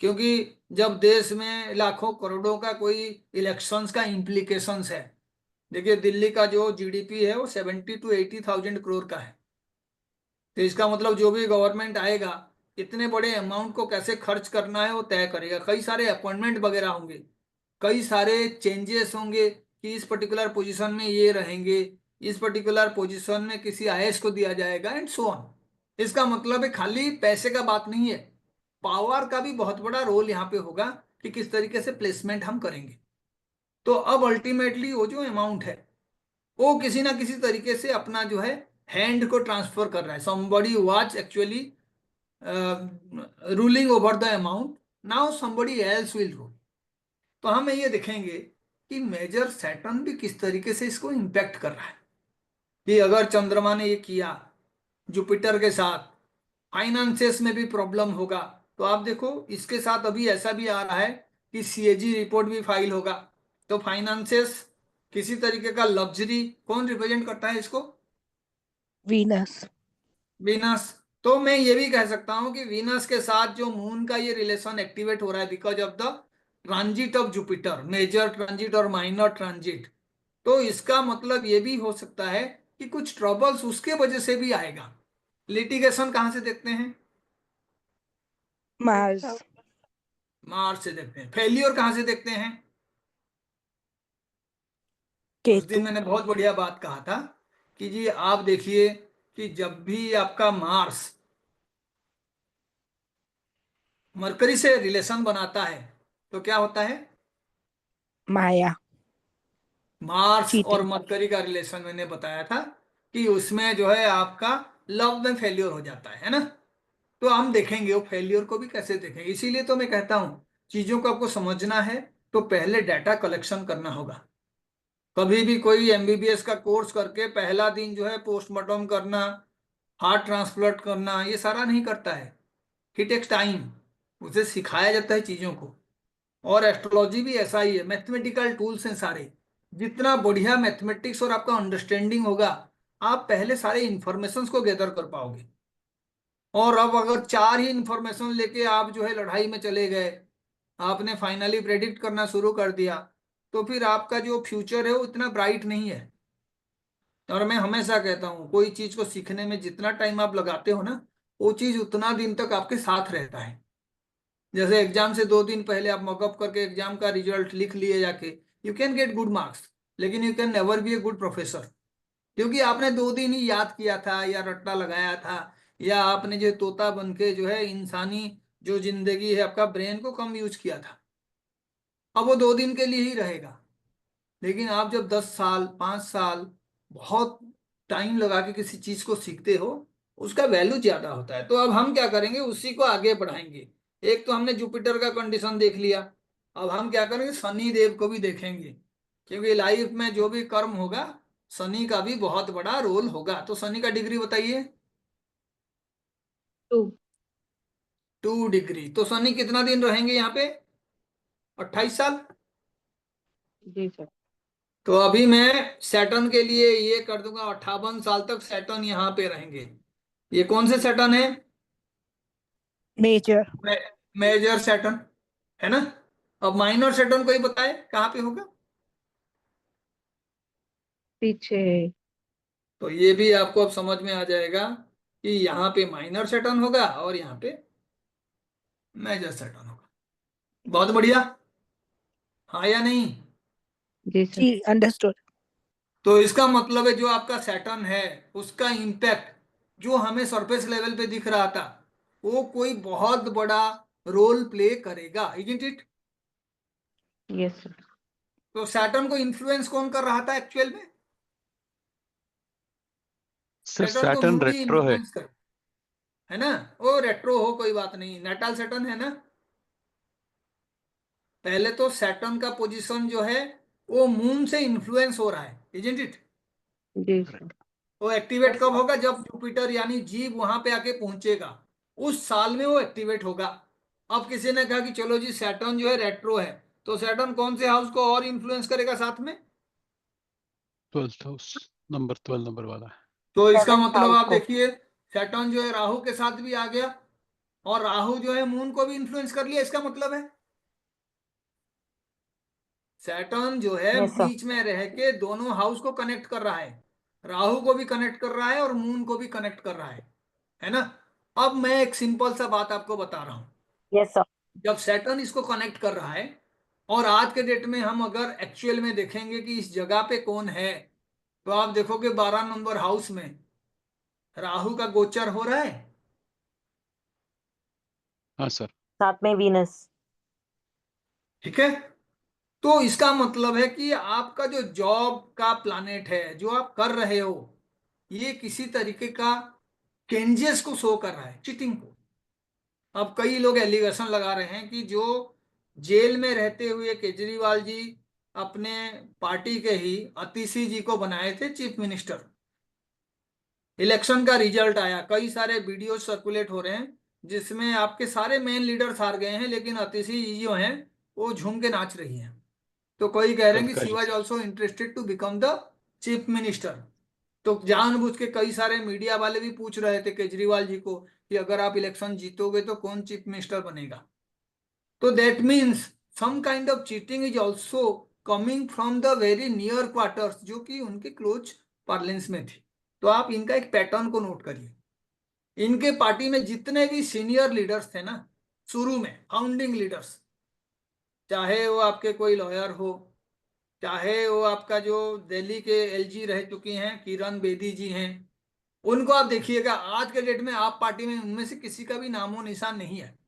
क्योंकि जब देश में लाखों करोड़ों का कोई इलेक्शंस का इम्प्लीकेशंस है। देखिए दिल्ली का जो जीडीपी है वो 70 to 80 thousand करोड़ का है, तो इसका मतलब जो भी गवर्नमेंट आएगा इतने बड़े अमाउंट को कैसे खर्च करना है वो तय करेगा। कई सारे अपॉइंटमेंट वगैरह होंगे, कई सारे चेंजेस होंगे कि इस पर्टिकुलर पोजीशन में ये रहेंगे, इस पर्टिकुलर पोजीशन में किसी आईएएस को दिया जाएगा एंड सो ऑन। इसका मतलब है खाली पैसे का बात नहीं है, पावर का भी बहुत बड़ा रोल यहाँ पे होगा कि किस तरीके से प्लेसमेंट हम करेंगे। तो अब अल्टीमेटली वो जो अमाउंट है वो किसी ना किसी तरीके से अपना जो है हैंड को ट्रांसफर कर रहा है, somebody was actually ruling over the amount, now somebody else will rule। तो हम ये देखेंगे कि मेजर सैटर्न भी किस तरीके से इसको इम्पैक्ट कर रहा है, कि अगर चंद्रमा ने ये किया जुपिटर के साथ फाइनेंसेस में भी प्रॉब्लम होगा। तो आप देखो इसके साथ अभी ऐसा भी आ रहा है कि सीएजी रिपोर्ट भी फाइल होगा। तो फाइनेंसेस किसी तरीके का लग्जरी कौन रिप्रेजेंट करता है इसको? Venus. वीनस। तो मैं ये भी कह सकता हूं कि वीनस के साथ जो मून का ये रिलेशन एक्टिवेट हो रहा है because of the transit of Jupiter, major transit और माइनर ट्रांजिट। तो इसका मतलब ये भी हो सकता है कि कुछ ट्रबल्स उसके वजह से भी आएगा। लिटिगेशन कहां से देखते हैं? Mars. मार्स से देखते हैं। फेलियर कहां से देखते हैं? उस दिन Ketu. मैंने बहुत बढ़िया बात कहा था कि जी आप देखिए कि जब भी आपका मार्स मरकरी से रिलेशन बनाता है तो क्या होता है? Maya. मार्स और Cheating. मरकरी का रिलेशन मैंने बताया था कि उसमें जो है आपका लव में फेल्योर हो जाता है ना। तो हम देखेंगे वो फेल्योर को भी कैसे देखेंगे। इसीलिए तो मैं कहता हूं चीजों को आपको समझना है तो पहले डाटा कलेक्शन करना होगा। कभी भी कोई एमबीबीएस का कोर्स करके पहला दिन जो है पोस्टमार्टम करना, हार्ट ट्रांसप्लांट करना, ये सारा नहीं करता है। It takes time. उसे सिखाया जाता है चीजों को। और एस्ट्रोलॉजी भी ऐसा ही है, मैथमेटिकल टूल्स हैं सारे। जितना बढ़िया मैथमेटिक्स और आपका अंडरस्टैंडिंग होगा आप पहले सारे इंफॉर्मेशंस को गैदर कर पाओगे। और अब अगर चार ही इंफॉर्मेशन लेके आप जो है लड़ाई में चले गए, आपने फाइनली प्रेडिक्ट करना शुरू कर दिया, तो फिर आपका जो फ्यूचर है वो इतना ब्राइट नहीं है। और मैं हमेशा कहता हूँ कोई चीज को सीखने में जितना टाइम आप लगाते हो ना, वो चीज उतना दिन तक आपके साथ रहता है। जैसे एग्जाम से 2 दिन पहले आप मॉकअप करके एग्जाम का रिजल्ट लिख लिए जाके, you can get good marks, लेकिन you can never be a good professor. क्योंकि आपने 2 दिन ही याद किया था या रट्टा लगाया था, या आपने जो तोता बन के जो है इंसानी जो जिंदगी है आपका ब्रेन को कम यूज किया था। अब वो 2 दिन के लिए ही रहेगा। लेकिन आप जब 10 साल 5 साल बहुत टाइम लगा के किसी चीज को सीखते हो, उसका वैल्यू ज्यादा होता है। तो अब हम क्या करेंगे, उसी को आगे बढ़ाएंगे। एक तो हमने जुपिटर का कंडीशन देख लिया, अब हम क्या करेंगे, शनि देव को भी देखेंगे। क्योंकि लाइफ में जो भी कर्म होगा शनि का भी बहुत बड़ा रोल होगा। तो शनि का डिग्री बताइए। 2. 2 डिग्री। तो शनि कितना दिन रहेंगे यहाँ पे? 28 साल। जी सर. तो अभी मैं सैटर्न के लिए ये कर दूंगा 58 साल तक सैटर्न यहाँ पे रहेंगे। ये कौन से सैटर्न है? Major. मेजर सैटर्न है ना। अब माइनर सैटर्न कोई बताए कहाँ पे होगा? पीछे. तो ये भी आपको अब समझ में आ जाएगा कि यहाँ पे माइनर सैटर्न होगा और यहाँ पे मेजर सैटर्न होगा। बहुत बढ़िया। हाँ या नहीं? जी सर. G. Understood. तो इसका मतलब है जो आपका सैटर्न है उसका इम्पैक्ट जो हमें सरफेस लेवल पे दिख रहा था वो कोई बहुत बड़ा रोल प्ले करेगा, इजंट इट? Yes sir. तो सैटर्न को इन्फ्लुएंस कौन कर रहा था एक्चुअल में? सर सैटर्न को सैटर्न मून ही रेट्रो है. इन्फ्लुएंस कर, है ना। वो रेट्रो हो कोई बात नहीं, नेटाल सैटर्न है ना। पहले तो सैटर्न का पोजीशन जो है वो मून से इन्फ्लुएंस हो रहा है, इजंट इट? जी सर. वो एक्टिवेट Yes, कब sir. होगा? जब जुपिटर यानी जीव वहां पे आके पहुंचेगा, उस साल में वो एक्टिवेट होगा। अब किसी ने कहा कि चलो जी सैटर्न जो है रेट्रो है, तो सैटर्न कौन से हाउस को और इन्फ्लुएंस करेगा साथ में? 12th हाउस, नंबर 12 नंबर वाला है. तो इसका 7th मतलब house आप को. देखिए सैटर्न जो है राहु के साथ भी आ गया, और राहु जो है मून को भी इन्फ्लुएंस कर लिया। इसका मतलब है सैटर्न जो है Yes, sir. बीच में रह के दोनों हाउस को कनेक्ट कर रहा है, राहु को भी कनेक्ट कर रहा है और मून को भी कनेक्ट कर रहा है ना। अब मैं एक सिंपल सा बात आपको बता रहा हूं। Yes, sir. जब सैटर्न इसको कनेक्ट कर रहा है और आज के डेट में हम अगर एक्चुअल में देखेंगे कि इस जगह पे कौन है, तो आप देखोगे 12 नंबर हाउस में राहु का गोचर हो रहा है। हाँ सर. 7 में Venus. ठीक है। तो इसका मतलब है कि आपका जो जॉब का प्लानेट है जो आप कर रहे हो, ये किसी तरीके का केंजियस को शो कर रहा है, चीटिंग को। अब कई लोग एलिगेशन लगा रहे हैं कि जो जेल में रहते हुए केजरीवाल जी अपने पार्टी के ही अतिशी जी को बनाए थे चीफ मिनिस्टर। इलेक्शन का रिजल्ट आया, कई सारे वीडियो सर्कुलेट हो रहे हैं जिसमें आपके सारे मेन लीडर्स हार गए हैं, लेकिन अतिशी जी जो हैं वो झूम के नाच रही हैं। तो कोई कह रहे हैं कि Alka she ji was also interested to become the chief minister. तो जानबूझ के कई सारे मीडिया वाले भी पूछ रहे थे केजरीवाल जी को कि अगर आप इलेक्शन जीतोगे तो कौन चीफ मिनिस्टर बनेगा। तो that means some kind of cheating is also coming from the very near quarters, जो कि उनके क्लोज पार्लेंस में थे। तो आप इनका एक पैटर्न को नोट करिए। इनके पार्टी में जितने भी सीनियर लीडर्स थे ना, शुरू में फाउंडिंग लीडर्स, चाहे वो आपके कोई लॉयर हो, चाहे वो आपका जो दिल्ली के एलजी रह चुकी हैं किरण बेदी जी हैं, उनको आप देखिएगा आज के डेट में आप पार्टी में उनमें से किसी का भी नामो निशान नहीं है।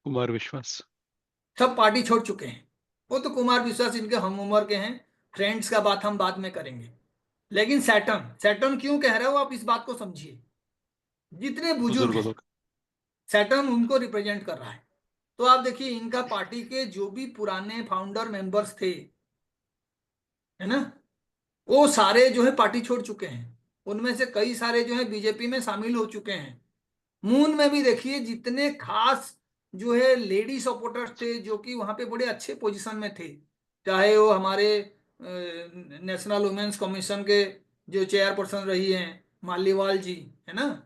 कुमार विश्वास। सब पार्टी छोड़ चुके हैं। वो तो कुमार विश्वास इनके हम उम्र के हैं, फ्रेंड्स का बात हम बाद में करेंगे। लेकिन सैटर्न सैटर्न क्यों कह रहे हो आप, इस बात को समझिए। जितने बुजुर्ग बुजुर्गों हैं का। सैटर्न उनको रिप्रेजेंट कर रहा है। तो आप देखिए इनका पार्टी के जो भी पुराने फाउंडर मेंबर्स थे, है ना, वो सारे जो है पार्टी छोड़ चुके हैं। उनमें से कई सारे जो है बीजेपी में शामिल हो चुके हैं। मून में भी देखिए जितने खास जो है लेडी सपोर्टर्स थे जो कि वहां पे बड़े अच्छे पोजीशन में थे, चाहे वो हमारे नेशनल वुमेन्स कमीशन के जो चेयरपर्सन रही हैं मालीवाल जी, है ना,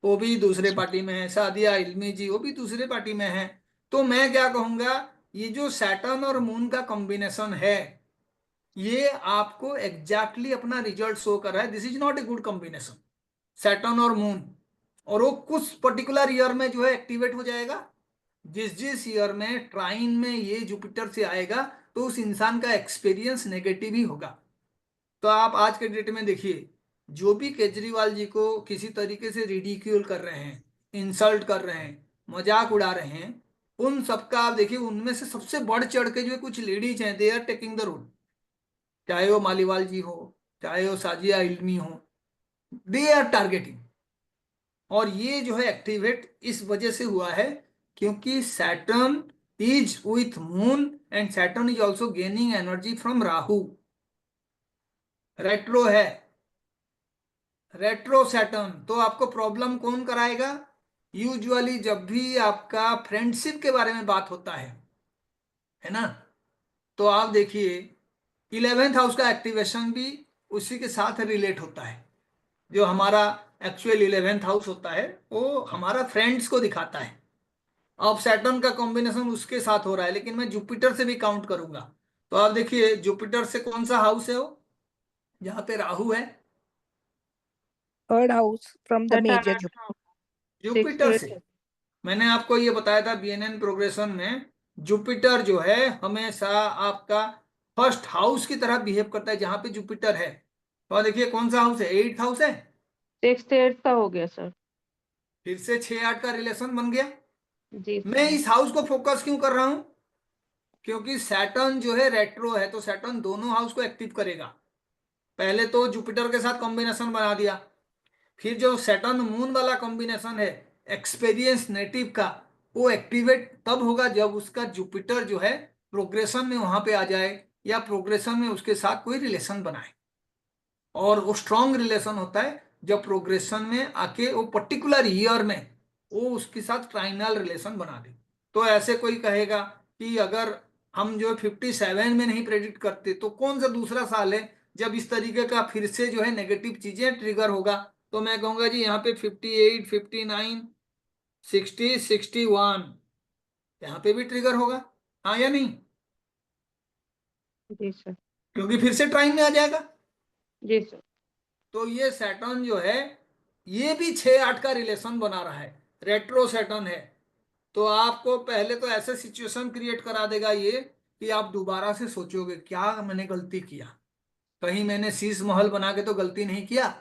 वो भी दूसरे जी। पार्टी में है। सादिया इल्मी जी वो भी दूसरे पार्टी में है। तो मैं क्या कहूंगा, ये जो सैटर्न और मून का कॉम्बिनेशन है ये आपको एग्जैक्टली अपना रिजल्ट शो कर रहा है। This is not a good combination, Saturn और मून। और वो कुछ पर्टिकुलर ईयर में जो है एक्टिवेट हो जाएगा। जिस जिस ईयर में ट्राइन में ये जुपिटर से आएगा तो उस इंसान का एक्सपीरियंस नेगेटिव ही होगा। तो आप आज के डेट में देखिए जो भी केजरीवाल जी को किसी तरीके से रिडिक्यूल कर रहे हैं, इंसल्ट कर रहे हैं, मजाक उड़ा रहे हैं, उन सबका आप देखिए उनमें से सबसे बढ़ चढ़ के जो कुछ लेडीज हैं they are taking the role. चाहे वो मालीवाल जी हो, चाहे वो साजिया इल्मी हो, दे आर टारगेटिंग। और ये जो है एक्टिवेट इस वजह से हुआ है क्योंकि Saturn is with moon and Saturn is also gaining energy from Rahu. Retro है, रेट्रो सैटर्न। तो आपको प्रॉब्लम कौन कराएगा, यूजुअली जब भी आपका फ्रेंडशिप के बारे में बात होता है ना, तो आप देखिए 11th हाउस का एक्टिवेशन भी उसी के साथ रिलेट होता है। जो हमारा एक्चुअल 11th हाउस होता है वो हमारा फ्रेंड्स को दिखाता है। अब सैटर्न का कॉम्बिनेशन उसके साथ हो रहा है, लेकिन मैं जुपिटर से भी काउंट करूंगा। तो आप देखिए जुपिटर से कौन सा हाउस है वो, जहां पे राहु है, Third house from the The major third Jupiter. sixth Jupiter से। eighth. मैंने आपको ये बताया था बीएनएन प्रोग्रेशन में जुपिटर जो है हमेशा आपका फर्स्ट हाउस की तरह बिहेव करता है जहां पे जुपिटर है। तो देखिए कौन सा हाउस है, 8th हाउस है। सिक्स्थ एट्थ का हो गया सर। फिर से 6-8 का रिलेशन बन गया। जी मैं सर। इस हाउस को फोकस क्यों कर रहा हूं, क्योंकि सैटर्न जो है रेट्रो है तो सैटर्न दोनों हाउस को एक्टिव करेगा। पहले तो जुपिटर के साथ कॉम्बिनेशन बना दिया, फिर जो सैटर्न मून वाला कॉम्बिनेशन है एक्सपीरियंस नेटिव का, वो एक्टिवेट तब होगा जब उसका जुपिटर जो है प्रोग्रेशन में वहां पे आ जाए या प्रोग्रेशन में उसके साथ कोई रिलेशन बनाए। और वो स्ट्रॉन्ग रिलेशन होता है जब प्रोग्रेशन में आके वो पर्टिकुलर ईयर में वो उसके साथ ट्राइनल रिलेशन बना दे। तो ऐसे कोई कहेगा कि अगर हम जो 57 में नहीं प्रेडिक्ट करते तो कौन सा दूसरा साल है जब इस तरीके का फिर से जो है नेगेटिव चीजें ट्रिगर होगा। तो मैं कहूंगा जी यहाँ पे 58, 59, 60, 61 यहाँ पे भी ट्रिगर होगा, हाँ या नहीं, जी सर। क्योंकि फिर से ट्राइन में आ जाएगा। जी सर। तो ये सैटर्न जो है ये भी 6-8 का रिलेशन बना रहा है, रेट्रो सैटर्न है। तो आपको पहले तो ऐसे सिचुएशन क्रिएट करा देगा ये कि आप दोबारा से सोचोगे क्या मैंने गलती किया, कहीं मैंने शीश महल बना के तो गलती नहीं किया,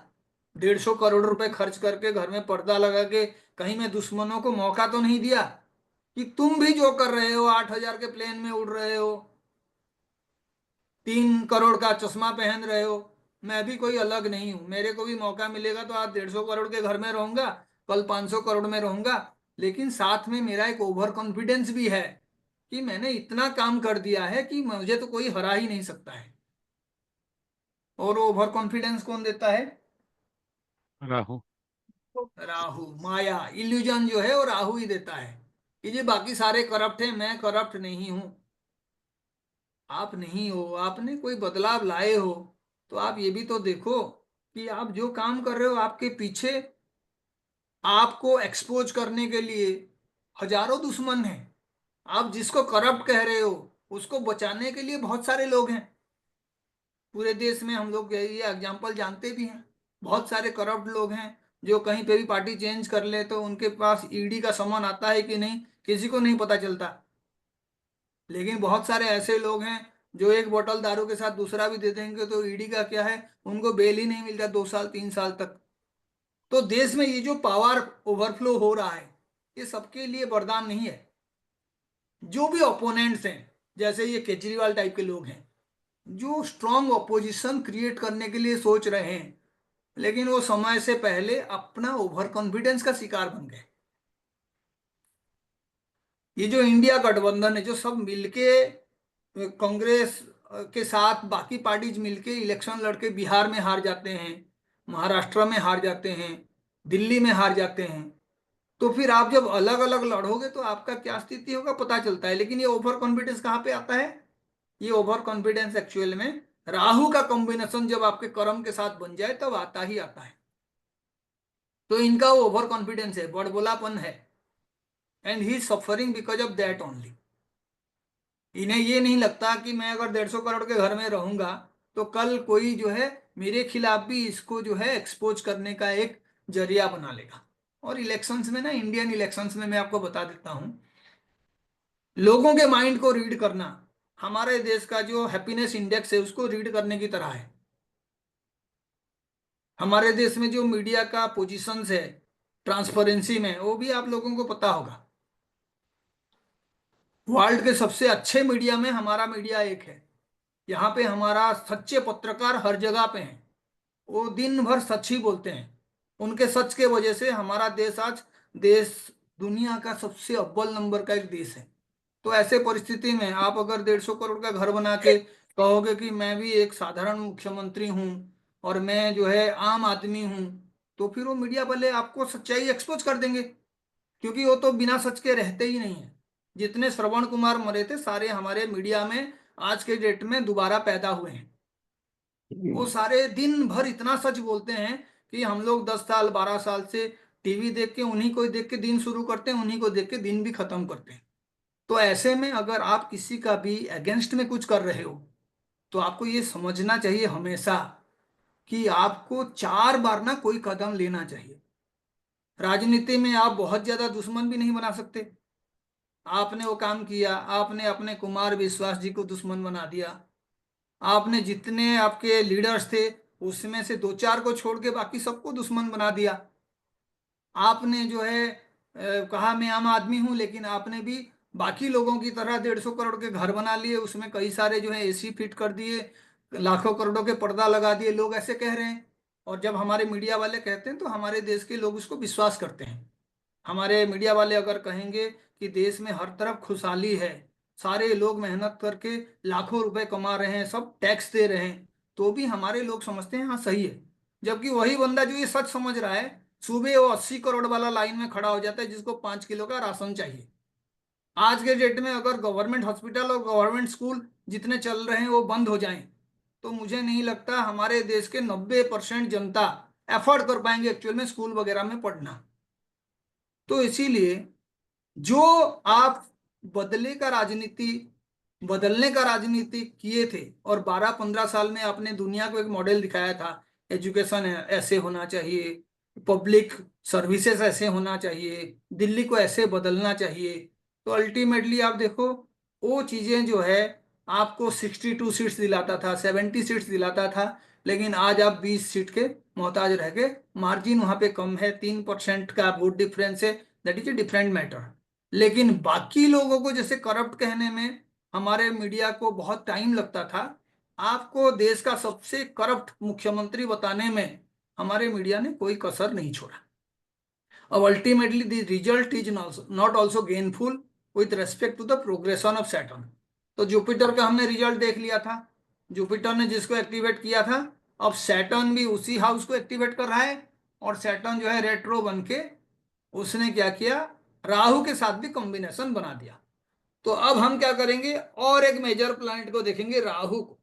150 करोड़ रुपए खर्च करके घर में पर्दा लगा के कहीं मैं दुश्मनों को मौका तो नहीं दिया कि तुम भी जो कर रहे हो 8,000 के प्लेन में उड़ रहे हो, 3 करोड़ का चश्मा पहन रहे हो, मैं भी कोई अलग नहीं हूं, मेरे को भी मौका मिलेगा तो आज 150 करोड़ के घर में रहूंगा, कल 500 करोड़ में रहूंगा। लेकिन साथ में मेरा एक ओवर कॉन्फिडेंस भी है कि मैंने इतना काम कर दिया है कि मुझे तो कोई हरा ही नहीं सकता है। और ओवर कॉन्फिडेंस कौन देता है, राहु। राहु, माया, इल्यूजन जो है वो राहु ही देता है कि जी बाकी सारे करप्ट हैं, मैं करप्ट नहीं हूं। आप नहीं हो, आपने कोई बदलाव लाए हो, तो आप ये भी तो देखो कि आप जो काम कर रहे हो आपके पीछे आपको एक्सपोज करने के लिए हजारों दुश्मन हैं। आप जिसको करप्ट कह रहे हो उसको बचाने के लिए बहुत सारे लोग हैं। पूरे देश में हम लोग ये एग्जाम्पल जानते भी हैं, बहुत सारे करप्ट लोग हैं जो कहीं पे भी पार्टी चेंज कर ले तो उनके पास ईडी का समन आता है कि नहीं किसी को नहीं पता चलता। लेकिन बहुत सारे ऐसे लोग हैं जो एक बोतल दारू के साथ दूसरा भी दे देंगे तो ईडी का क्या है, उनको बेल ही नहीं मिलता 2 साल 3 साल तक। तो देश में ये जो पावर ओवरफ्लो हो रहा है ये सबके लिए वरदान नहीं है। जो भी ओपोनेंट्स हैं जैसे ये केजरीवाल टाइप के लोग हैं जो स्ट्रांग ऑपोजिशन क्रिएट करने के लिए सोच रहे हैं, लेकिन वो समय से पहले अपना ओवर कॉन्फिडेंस का शिकार बन गए। ये जो इंडिया गठबंधन है जो सब मिलके कांग्रेस के साथ बाकी पार्टीज मिलके इलेक्शन लड़के बिहार में हार जाते हैं, महाराष्ट्र में हार जाते हैं, दिल्ली में हार जाते हैं, तो फिर आप जब अलग अलग लड़ोगे तो आपका क्या स्थिति होगा पता चलता है। लेकिन ये ओवर कॉन्फिडेंस कहाँ पे आता है? ये ओवर कॉन्फिडेंस एक्चुअल में राहु का कॉम्बिनेशन जब आपके कर्म के साथ बन जाए तब आता ही आता है। तो इनका वो ओवर कॉन्फिडेंस है, बड़बोलापन है, and he is suffering because of that only. इन्हें ये नहीं लगता कि मैं अगर 150 करोड़ के घर में रहूंगा तो कल कोई जो है मेरे खिलाफ भी इसको जो है एक्सपोज करने का एक जरिया बना लेगा। और इलेक्शंस में ना, इंडियन इलेक्शंस में मैं आपको बता देता हूं, लोगों के माइंड को रीड करना हमारे देश का जो हैप्पीनेस इंडेक्स है उसको रीड करने की तरह है। हमारे देश में जो मीडिया का पोजीशंस है ट्रांसपेरेंसी में वो भी आप लोगों को पता होगा। वर्ल्ड के सबसे अच्छे मीडिया में हमारा मीडिया एक है। यहाँ पे हमारा सच्चे पत्रकार हर जगह पे हैं, वो दिन भर सच ही बोलते हैं। उनके सच के वजह से हमारा देश आज देश दुनिया का सबसे अव्वल नंबर का एक देश है। तो ऐसे परिस्थिति में आप अगर 150 करोड़ का घर बना के कहोगे कि मैं भी एक साधारण मुख्यमंत्री हूं और मैं जो है आम आदमी हूं, तो फिर वो मीडिया वाले आपको सच्चाई एक्सपोज कर देंगे, क्योंकि वो तो बिना सच के रहते ही नहीं है। जितने श्रवण कुमार मरे थे सारे हमारे मीडिया में आज के डेट में दोबारा पैदा हुए हैं। वो सारे दिन भर इतना सच बोलते हैं कि हम लोग 10 साल 12 साल से टीवी देख के उन्हीं को देख के दिन शुरू करते हैं, उन्हीं को देख के दिन भी खत्म करते हैं। तो ऐसे में अगर आप किसी का भी अगेंस्ट में कुछ कर रहे हो तो आपको ये समझना चाहिए हमेशा कि आपको 4 बार ना कोई कदम लेना चाहिए। राजनीति में आप बहुत ज्यादा दुश्मन भी नहीं बना सकते। आपने वो काम किया, आपने अपने कुमार विश्वास जी को दुश्मन बना दिया, आपने जितने आपके लीडर्स थे उसमें से 2 4 को छोड़ के बाकी सबको दुश्मन बना दिया। आपने जो है कहा मैं आम आदमी हूं, लेकिन आपने भी बाकी लोगों की तरह 150 करोड़ के घर बना लिए, उसमें कई सारे जो है एसी फिट कर दिए, लाखों करोड़ों के पर्दा लगा दिए। लोग ऐसे कह रहे हैं और जब हमारे मीडिया वाले कहते हैं तो हमारे देश के लोग उसको विश्वास करते हैं। हमारे मीडिया वाले अगर कहेंगे कि देश में हर तरफ खुशहाली है, सारे लोग मेहनत करके लाखों रुपए कमा रहे हैं, सब टैक्स दे रहे हैं, तो भी हमारे लोग समझते हैं हाँ सही है। जबकि वही बंदा जो ये सच समझ रहा है सुबह वो 80 करोड़ वाला लाइन में खड़ा हो जाता है जिसको 5 किलो का राशन चाहिए। आज के डेट में अगर गवर्नमेंट हॉस्पिटल और गवर्नमेंट स्कूल जितने चल रहे हैं वो बंद हो जाएं तो मुझे नहीं लगता हमारे देश के 90% जनता एफोर्ड कर पाएंगे एक्चुअल में स्कूल वगैरह में पढ़ना। तो इसीलिए जो आप बदले का राजनीति बदलने का राजनीति किए थे और 12 15 साल में आपने दुनिया को एक मॉडल दिखाया था, एजुकेशन ऐसे होना चाहिए, पब्लिक सर्विसेज ऐसे होना चाहिए, दिल्ली को ऐसे बदलना चाहिए, तो अल्टीमेटली आप देखो वो चीजें जो है आपको 62 सीट्स दिलाता था, 70 सीट्स दिलाता था, लेकिन आज आप 20 सीट के मोहताज रह गए। मार्जिन वहां पे कम है, 3% का वोट डिफरेंस है, that is a different matter. लेकिन बाकी लोगों को जैसे करप्ट कहने में हमारे मीडिया को बहुत टाइम लगता था, आपको देश का सबसे करप्ट मुख्यमंत्री बताने में हमारे मीडिया ने कोई कसर नहीं छोड़ा। अब ultimately the result is not also gainful with respect to the progression of Saturn. तो जुपिटर का हमने रिजल्ट देख लिया था, जुपिटर ने जिसको एक्टिवेट किया था, अब सैटर्न भी उसी हाउस को एक्टिवेट कर रहा है और सैटर्न जो है रेट्रो बन के उसने क्या किया, राहु के साथ भी कॉम्बिनेशन बना दिया। तो अब हम क्या करेंगे, और एक मेजर प्लैनेट को देखेंगे, राहु को,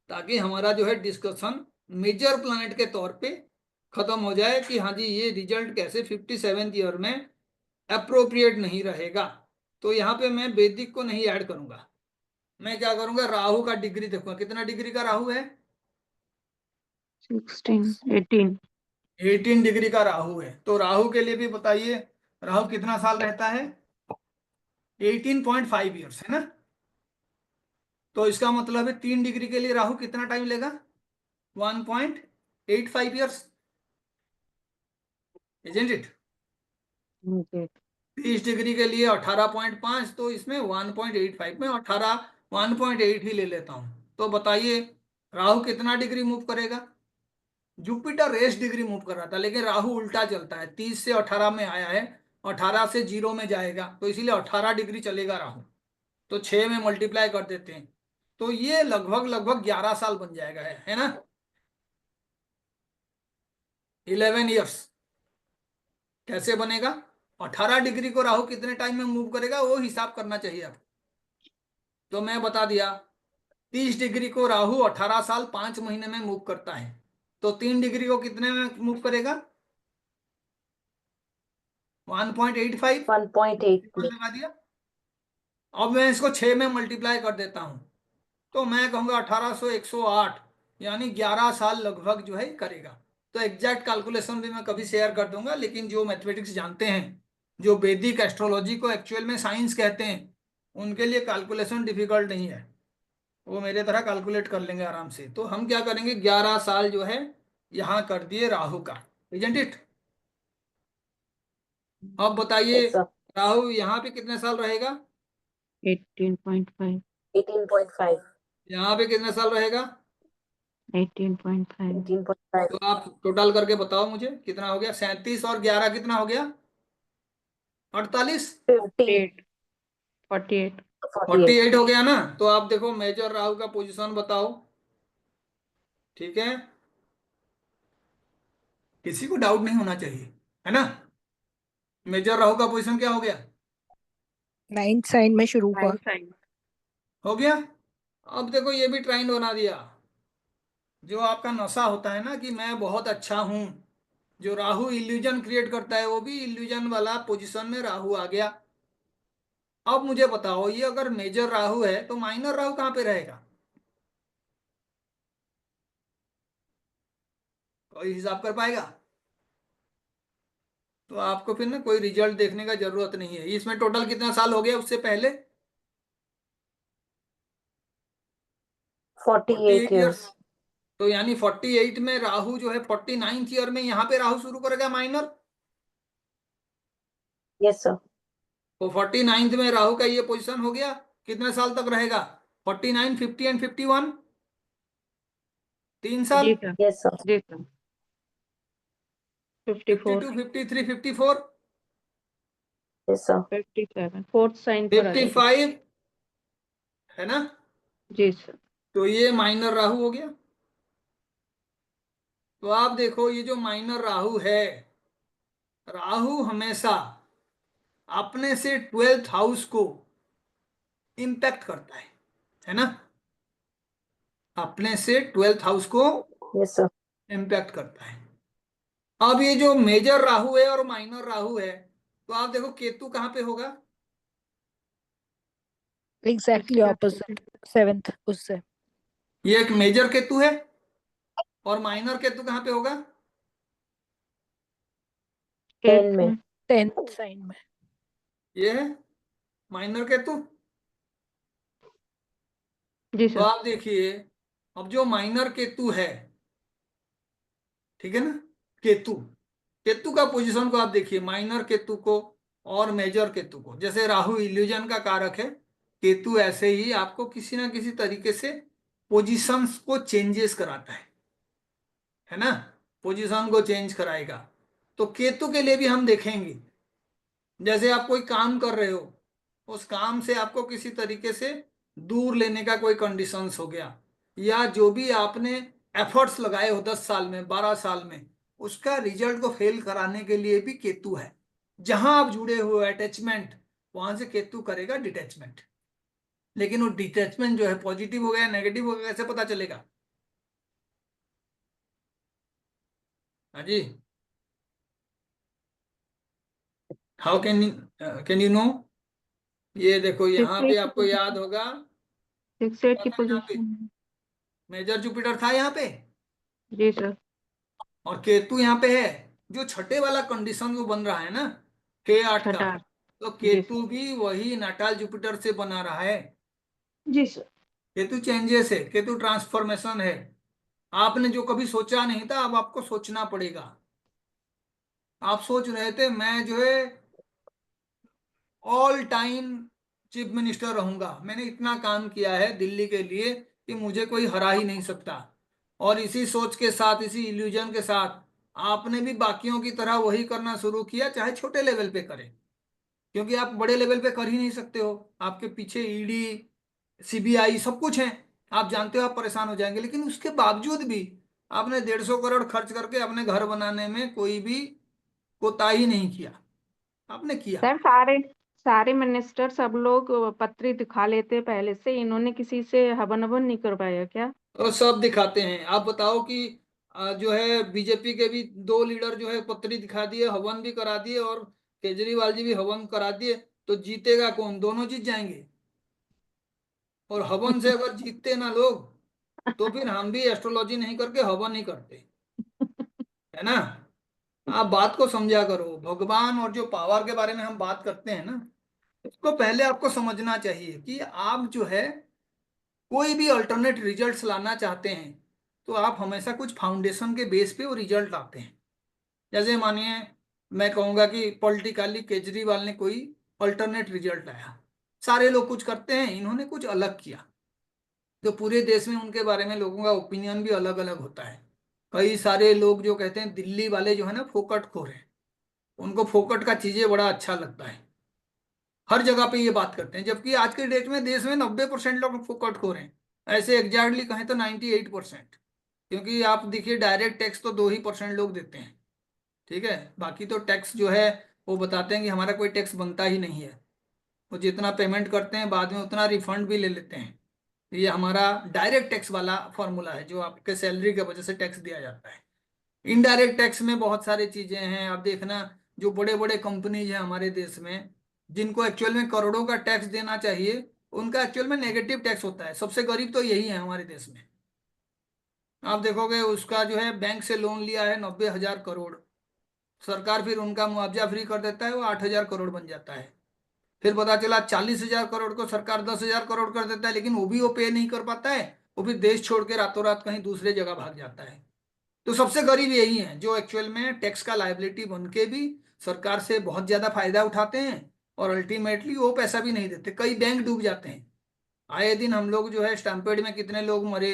ताकि हमारा जो है डिस्कशन मेजर प्लैनेट के तौर पे खत्म हो जाए कि हाँ जी ये रिजल्ट कैसे 57th ईयर में अप्रोप्रिएट नहीं रहेगा। तो यहाँ पे मैं वैदिक को नहीं ऐड करूंगा, मैं क्या करूंगा, राहु का डिग्री देखूंगा, कितना डिग्री का राहु है, 16, 18, 18 डिग्री का राहु है। तो राहु के लिए भी बताइए, राहु कितना साल रहता है, 18.5 ईयर्स, है ना। तो इसका मतलब है 3 डिग्री के लिए राहु कितना टाइम लेगा, 1.85 ईयर्स, इजंट इट। जी 30 डिग्री के लिए 18.5, तो इसमें 1.85 में 1.8 ही ले लेता हूं। तो बताइए राहु कितना डिग्री मूव करेगा, जुपिटर रेस डिग्री मूव कर रहा था, लेकिन राहु उल्टा चलता है, 30 से 18 में आया है, 18 से 0 में जाएगा, तो इसीलिए 18 डिग्री चलेगा राहु। तो 6 में मल्टीप्लाई कर देते हैं, तो ये लगभग लगभग 11 साल बन जाएगा, है ना, 11 ईयर्स। कैसे बनेगा, 18 डिग्री को राहु कितने टाइम में मूव करेगा वो हिसाब करना चाहिए आपको। तो मैं बता दिया, 30 डिग्री को राहु 18 साल 5 महीने में मूव करता है, तो 3 डिग्री को कितने में मूव करेगा, 1.85, 1.8. लगा दिया। अब मैं इसको 6 में मल्टीप्लाई कर देता हूं, तो मैं कहूंगा 1800 108, यानी 11 साल लगभग जो है करेगा। तो एग्जैक्ट कैलकुलेशन भी मैं कभी शेयर कर दूंगा, लेकिन जो मैथमेटिक्स जानते हैं, जो वैदिक एस्ट्रोलॉजी को एक्चुअल में साइंस कहते हैं, उनके लिए कैलकुलेशन डिफिकल्ट नहीं है, वो मेरे तरह कैलकुलेट कर लेंगे आराम से। तो हम क्या करेंगे, 11 साल जो है यहाँ कर दिए राहु का, इजंट इट। अब बताइए Yes, sir. राहु यहाँ पे कितने साल रहेगा, 18.5, 18.5. यहाँ पे कितने साल रहेगा, 18.5, 18.5. तो आप टोटल करके बताओ मुझे कितना हो गया, 37 और 11 कितना हो गया, 48, 50. 48, 48. 48 हो गया ना। तो आप देखो मेजर राहु का पोजीशन बताओ, ठीक है, किसी को डाउट नहीं होना चाहिए, है ना। मेजर राहु का पोजीशन क्या हो गया, 9th साइन में शुरू हुआ। 9 साइन, हो गया। अब देखो ये भी ट्राइंड बना दिया, जो आपका नशा होता है ना कि मैं बहुत अच्छा हूं, जो राहु इल्यूजन क्रिएट करता है, वो भी इल्यूजन वाला पोजीशन में राहु आ गया। अब मुझे बताओ, ये अगर मेजर राहु है तो माइनर राहु कहाँ पे रहेगा, कोई हिसाब कर पाएगा, तो आपको फिर ना कोई रिजल्ट देखने का जरूरत नहीं है। इसमें टोटल कितना साल हो गया उससे पहले, 48 48 years. ईयर्स। तो यानी 48 में राहु जो है 49th ईयर में यहाँ पे राहु शुरू करेगा माइनर। Yes, sir. तो 49th में राहु का ये पोजीशन हो गया, कितने साल तक रहेगा, 49, 50 एंड 51, 3 साल, जी सर, Yes, sir. जी सर, 54, 52, 53, 54, Yes, sir. 57, 4th साइन पर आ जाएगा। 55, है ना। जी सर, तो ये माइनर राहु हो गया। तो आप देखो ये जो माइनर राहु है, राहु हमेशा अपने से 12th हाउस को इंपैक्ट करता है ना, अपने से 12th हाउस को Yes, sir. इंपैक्ट करता है। अब ये जो मेजर राहु है और माइनर राहु है, तो आप देखो केतु कहाँ पे होगा, एग्जैक्टली ऑपोजिट, 7th उससे। ये एक मेजर केतु है, और माइनर केतु कहाँ पे होगा, 10 में. 10th साइन में। ये है माइनर केतु। जी तो सर, आप देखिए, अब जो माइनर केतु है, ठीक है ना, केतु, केतु का पोजीशन को आप देखिए, माइनर केतु को और मेजर केतु को। जैसे राहु इल्यूजन का कारक है, केतु ऐसे ही आपको किसी ना किसी तरीके से पोजीशंस को चेंजेस कराता है ना, पोजीशन को चेंज कराएगा। तो केतु के लिए भी हम देखेंगे, जैसे आप कोई काम कर रहे हो, उस काम से आपको किसी तरीके से दूर लेने का कोई कंडीशंस हो गया, या जो भी आपने एफर्ट्स लगाए हो 10 साल में 12 साल में, उसका रिजल्ट को फेल कराने के लिए भी केतु है। जहां आप जुड़े हुए अटैचमेंट, वहां से केतु करेगा डिटैचमेंट। लेकिन वो डिटैचमेंट जो है पॉजिटिव हो गया नेगेटिव हो गया कैसे पता चलेगा? हाँ जी, हाउ कैन यू नो? ये देखो यहाँ 6-8 पे की आपको याद पोजीशन, होगा, 6-8 की पता है यहाँ पे पोजीशन। मेजर जुपिटर था यहाँ पे, जी सर। और केतु यहाँ पे है। जो छठे वाला कंडीशन जो बन रहा है ना, K8 का, छठा। तो जी केतु सर। भी वही नाटाल जुपिटर से बना रहा है। जी सर। केतु चेंजेस है, केतु ट्रांसफॉर्मेशन है। आपने जो कभी सोचा नहीं था, अब आपको सोचना पड़ेगा। आप सोच रहे थे मैं जो है ऑल टाइम चीफ मिनिस्टर रहूंगा, मैंने इतना काम किया है दिल्ली के लिए कि मुझे कोई हरा ही नहीं सकता। और इसी सोच के साथ, इसी इल्यूजन के साथ आपने भी बाकियों की तरह वही करना शुरू किया, चाहे छोटे लेवल पे करें, क्योंकि आप बड़े लेवल पे कर ही नहीं सकते हो। आपके पीछे ईडी, सीबीआई सब कुछ है। आप जानते हो आप परेशान हो जाएंगे, लेकिन उसके बावजूद भी आपने 150 करोड़ खर्च करके अपने घर बनाने में कोई भी कोताही नहीं किया, आपने किया। सर सारे सारे मिनिस्टर सब लोग पत्री दिखा लेते पहले से, इन्होंने किसी से हवन हवन नहीं करवाया क्या? और सब दिखाते हैं। आप बताओ कि जो है बीजेपी के भी 2 लीडर जो है पत्री दिखा दिए, हवन भी करा दिए, और केजरीवाल जी भी हवन करा दिए, तो जीतेगा कौन? दोनों जीत जाएंगे। और हवन से अगर जीतते ना लोग, तो फिर हम भी एस्ट्रोलॉजी नहीं करके हवन ही करते, है ना? आप बात को समझा करो। भगवान और जो पावर के बारे में हम बात करते हैं ना, उसको पहले आपको समझना चाहिए कि आप जो है कोई भी अल्टरनेट रिजल्ट्स लाना चाहते हैं, तो आप हमेशा कुछ फाउंडेशन के बेस पे वो रिजल्ट लाते हैं। जैसे मानिए मैं कहूंगा कि पॉलिटिकली केजरीवाल ने कोई अल्टरनेट रिजल्ट लाया, सारे लोग कुछ करते हैं, इन्होंने कुछ अलग किया, तो पूरे देश में उनके बारे में लोगों का ओपिनियन भी अलग अलग होता है। कई सारे लोग जो कहते हैं दिल्ली वाले जो है ना फोकट खोर हैं, उनको फोकट का चीजें बड़ा अच्छा लगता है, हर जगह पे ये बात करते हैं, जबकि आज के डेट में देश में 90% लोग फोकट खोर हैं। ऐसे एग्जैक्टली कहें तो 98%। क्योंकि आप देखिए डायरेक्ट टैक्स तो 2% लोग देते हैं, ठीक है, बाकी तो टैक्स जो है वो बताते हैं कि हमारा कोई टैक्स बनता ही नहीं है। वो जितना पेमेंट करते हैं बाद में उतना रिफंड भी ले लेते हैं। ये हमारा डायरेक्ट टैक्स वाला फॉर्मूला है, जो आपके सैलरी की वजह से टैक्स दिया जाता है। इनडायरेक्ट टैक्स में बहुत सारी चीजें हैं, आप देखना जो बड़े बड़े कंपनीज हैं हमारे देश में, जिनको एक्चुअल में करोड़ों का टैक्स देना चाहिए, उनका एक्चुअल में नेगेटिव टैक्स होता है। सबसे गरीब तो यही है हमारे देश में। आप देखोगे उसका जो है बैंक से लोन लिया है 90,000 करोड़, सरकार फिर उनका मुआवजा फ्री कर देता है, वो 8,000 करोड़ बन जाता है। फिर पता चला 40,000 करोड़ को सरकार 10,000 करोड़ कर देता है, लेकिन वो भी वो पे नहीं कर पाता है, वो फिर देश छोड़ के रातों रात कहीं दूसरे जगह भाग जाता है। तो सबसे गरीब यही है जो एक्चुअल में टैक्स का लायबिलिटी बन के भी सरकार से बहुत ज्यादा फायदा उठाते हैं, और अल्टीमेटली वो पैसा भी नहीं देते। कई बैंक डूब जाते हैं। आए दिन हम लोग जो है स्टैम्पेड में कितने लोग मरे,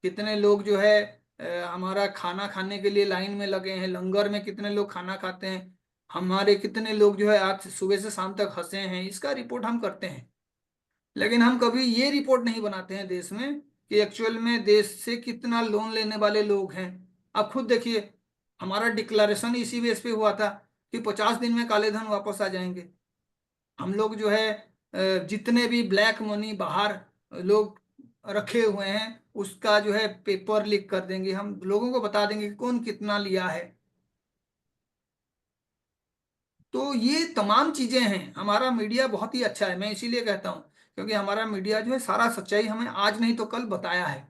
कितने लोग जो है हमारा खाना खाने के लिए लाइन में लगे हैं, लंगर में कितने लोग खाना खाते हैं, हमारे कितने लोग जो है आज सुबह से शाम तक हंसे हैं, इसका रिपोर्ट हम करते हैं। लेकिन हम कभी ये रिपोर्ट नहीं बनाते हैं देश में कि एक्चुअल में देश से कितना लोन लेने वाले लोग हैं। आप खुद देखिए, हमारा डिक्लेरेशन इसी बेस पे हुआ था कि 50 दिन में काले धन वापस आ जाएंगे। हम लोग जो है जितने भी ब्लैक मनी बाहर लोग रखे हुए हैं, उसका जो है पेपर लीक कर देंगे, हम लोगों को बता देंगे कि कौन कितना लिया है। तो ये तमाम चीजें हैं। हमारा मीडिया बहुत ही अच्छा है, मैं इसीलिए कहता हूँ, क्योंकि हमारा मीडिया जो है सारा सच्चाई हमें आज नहीं तो कल बताया है।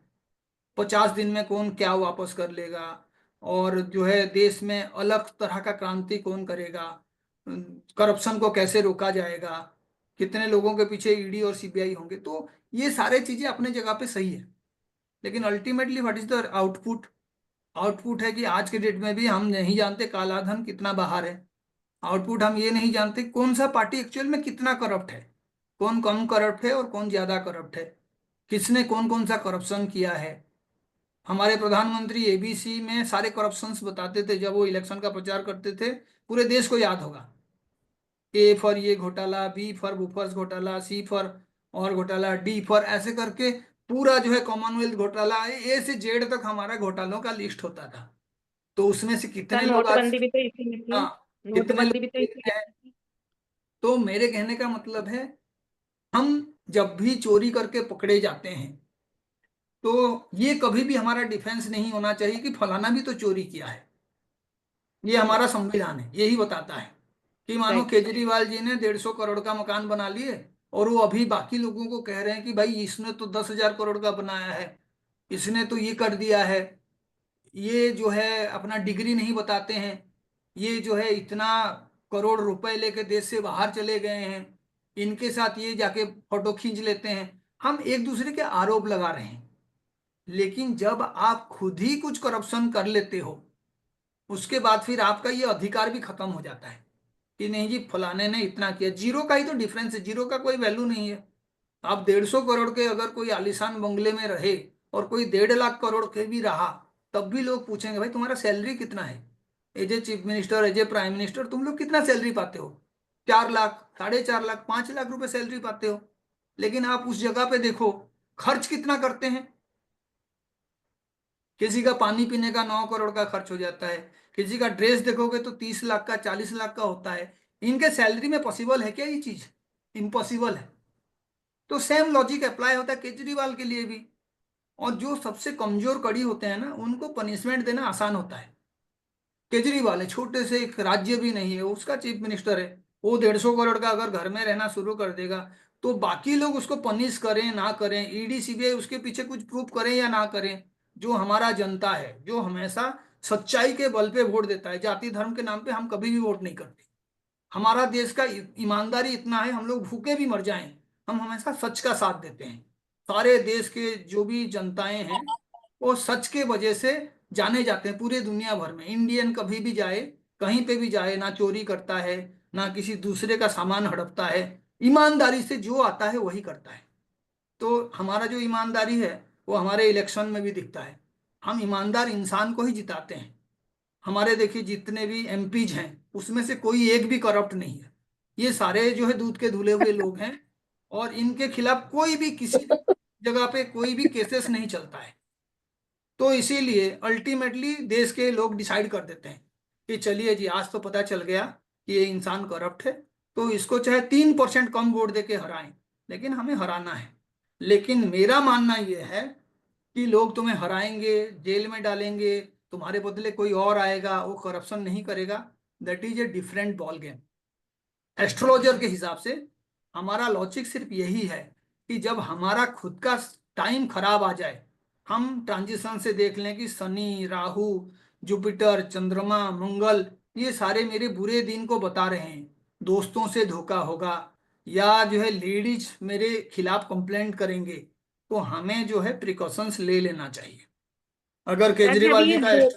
50 दिन में कौन क्या वापस कर लेगा, और जो है देश में अलग तरह का क्रांति कौन करेगा, करप्शन को कैसे रोका जाएगा, कितने लोगों के पीछे ईडी और सीबीआई होंगे। तो ये सारे चीजें अपने जगह पे सही है, लेकिन ultimately what is the output? Output है कि आज के डेट में भी हम नहीं जानते काला धन कितना बाहर है। आउटपुट हम ये नहीं जानते कौन सा पार्टी एक्चुअल में कितना करप्ट है, कौन कम करप्ट है और कौन ज्यादा करप्ट है, किसने कौन कौन सा करप्शन किया है। हमारे प्रधानमंत्री एबीसी में सारे करप्शंस बताते थे जब वो इलेक्शन का प्रचार करते थे, पूरे देश को याद होगा। ए फॉर ये घोटाला, बी फॉर बुफर्स घोटाला, सी फॉर और घोटाला, डी फॉर ऐसे करके पूरा जो है कॉमनवेल्थ घोटाला, ए से जेड तक हमारा घोटालों का लिस्ट होता था। तो उसमें से सर कितने लोग आज, नोटबंदी भी तो इसी में थी, हाँ, कितने नोटबंदी भी लोग तो देख इसी रहे में हैं। थी। तो मेरे कहने का मतलब है, हम जब भी चोरी करके पकड़े जाते हैं तो ये कभी भी हमारा डिफेंस नहीं होना चाहिए कि फलाना भी तो चोरी किया है। ये हमारा संविधान है, यही बताता है कि मानो राइट। केजरीवाल जी ने 150 करोड़ का मकान बना लिए और वो अभी बाकी लोगों को कह रहे हैं कि भाई इसने तो 10,000 करोड़ का बनाया है, इसने तो ये कर दिया है। ये जो है अपना डिग्री नहीं बताते हैं, ये जो है इतना करोड़ रुपए लेके देश से बाहर चले गए हैं, इनके साथ ये जाके फोटो खींच लेते हैं। हम एक दूसरे के आरोप लगा रहे हैं, लेकिन जब आप खुद ही कुछ करप्शन कर लेते हो उसके बाद फिर आपका ये अधिकार भी खत्म हो जाता है कि नहीं जी फलाने ने इतना किया। जीरो का ही तो डिफरेंस है, जीरो का कोई वैल्यू नहीं है। आप 150 करोड़ के अगर कोई आलीशान बंगले में रहे और कोई 1.5 लाख करोड़ के भी रहा, तब भी लोग पूछेंगे भाई तुम्हारा सैलरी कितना है, as a chief minister, as a prime minister तुम लोग कितना सैलरी पाते हो? 4 लाख, 4.5 लाख, 5 लाख रुपए सैलरी पाते हो। लेकिन आप उस जगह पे देखो खर्च कितना करते हैं। किसी का पानी पीने का 9 करोड़ का खर्च हो जाता है, किसी का ड्रेस देखोगे तो 30 लाख का, 40 लाख का होता है। इनके सैलरी में पॉसिबल है क्या ये चीज? इम्पॉसिबल है। तो सेम लॉजिक अप्लाई होता है केजरीवाल के लिए भी। और जो सबसे कमजोर कड़ी होते हैं ना उनको पनिशमेंट देना आसान होता है। केजरीवाल है, छोटे से एक राज्य भी नहीं है, उसका चीफ मिनिस्टर है, वो 150 करोड़ का अगर घर में रहना शुरू कर देगा तो बाकी लोग उसको पनिश करें ना करें, ईडी सीबीआई उसके पीछे कुछ प्रूफ करें या ना करें, जो हमारा जनता है जो हमेशा सच्चाई के बल पे वोट देता है, जाति धर्म के नाम पे हम कभी भी वोट नहीं करते। हमारा देश का ईमानदारी इतना है, हम लोग भूखे भी मर जाएं हम हमेशा सच का साथ देते हैं। सारे देश के जो भी जनताएं हैं वो सच के वजह से जाने जाते हैं पूरे दुनिया भर में। इंडियन कभी भी जाए, कहीं पे भी जाए, ना चोरी करता है ना किसी दूसरे का सामान हड़पता है, ईमानदारी से जो आता है वही करता है। तो हमारा जो ईमानदारी है वो हमारे इलेक्शन में भी दिखता है। हम ईमानदार इंसान को ही जिताते हैं। हमारे देखिए जितने भी एमपीज हैं उसमें से कोई एक भी करप्ट नहीं है। ये सारे जो है दूध के धुले हुए लोग हैं और इनके खिलाफ कोई भी किसी भी जगह पे कोई भी केसेस नहीं चलता है। तो इसीलिए अल्टीमेटली देश के लोग डिसाइड कर देते हैं कि चलिए जी आज तो पता चल गया कि ये इंसान करप्ट है, तो इसको चाहे 3% कम वोट दे के हराएं, लेकिन हमें हराना है। लेकिन मेरा मानना यह है कि लोग तुम्हें हराएंगे, जेल में डालेंगे, तुम्हारे बदले कोई और आएगा वो करप्शन नहीं करेगा, that is a different ball game. Astrologer के हिसाब से हमारा लॉजिक सिर्फ यही है कि जब हमारा खुद का टाइम खराब आ जाए, हम ट्रांजिशन से देख लें कि शनि, राहु, जुपिटर, चंद्रमा, मंगल ये सारे मेरे बुरे दिन को बता रहे हैं, दोस्तों से धोखा होगा या जो है लेडीज मेरे खिलाफ कंप्लेंट करेंगे, तो हमें जो है प्रिकॉशंस ले लेना चाहिए। अगर सर जब केजरीवाल ये जी का दो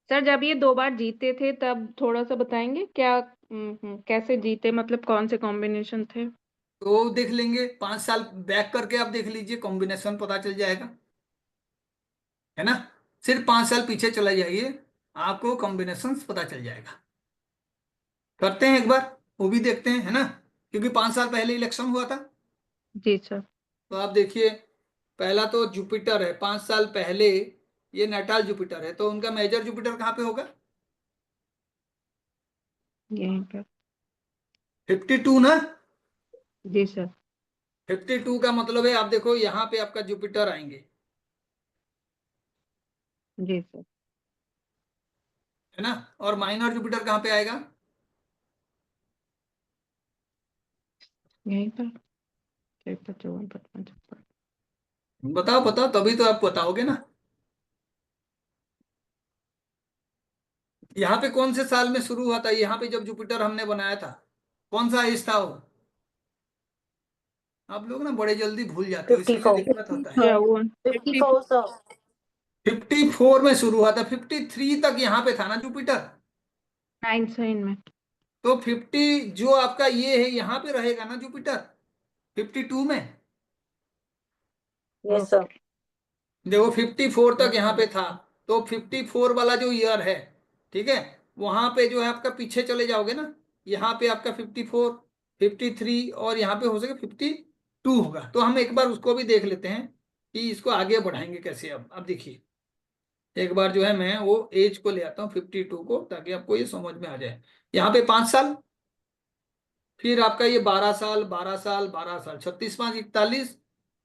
सर जब ये 2 बार जीते थे तब थोड़ा सा बताएंगे क्या, कैसे जीते, मतलब कौन से कॉम्बिनेशन थे? तो देख लेंगे, 5 साल बैक करके आप देख लीजिए, कॉम्बिनेशन पता चल जाएगा, है ना। सिर्फ 5 साल पीछे चला जाइए, आपको कॉम्बिनेशन पता चल जाएगा। करते हैं एक बार, वो भी देखते हैं, है ना, क्योंकि 5 साल पहले इलेक्शन हुआ था। जी सर। तो आप देखिए, पहला तो जुपिटर है 5 साल पहले, ये नटाल जुपिटर है, तो उनका मेजर जुपिटर कहाँ पे होगा? यहीं पर। 52 ना। जी सर। 52 का मतलब है आप देखो यहाँ पे आपका जुपिटर आएंगे, जी सर। है ना। और माइनर जुपिटर कहाँ पे आएगा? यहीं पर 53, 54, 55, 56। बताओ बताओ, तभी तो आप बताओगे ना। यहाँ पे कौन से साल में शुरू हुआ था? यहाँ पे जब जुपिटर हमने बनाया था कौन सा एज था वो? आप लोग ना बड़े जल्दी भूल जाते हो, इसीलिए 54 दिक्कत होता है। 54 सर। 54 में शुरू हुआ था, 53 तक यहाँ पे था ना जुपिटर। 9 साइन में। तो 50 जो आपका ये है यहाँ पे रहेगा ना जुपिटर 52 में। Yes sir. देखो 54 तक यहाँ पे था, तो 54 वाला जो ईयर है, ठीक है, वहां पे जो है आपका पीछे चले जाओगे ना, यहाँ पे आपका 54, 53 और यहाँ पे हो सके 52 होगा। तो हम एक बार उसको भी देख लेते हैं कि इसको आगे बढ़ाएंगे कैसे। अब देखिए एक बार जो है मैं वो एज को ले आता हूँ 52 को, ताकि आपको ये समझ में आ जाए। यहाँ पे 5 साल, फिर आपका ये 12 साल, 12 साल, 12 साल, 36 5 41,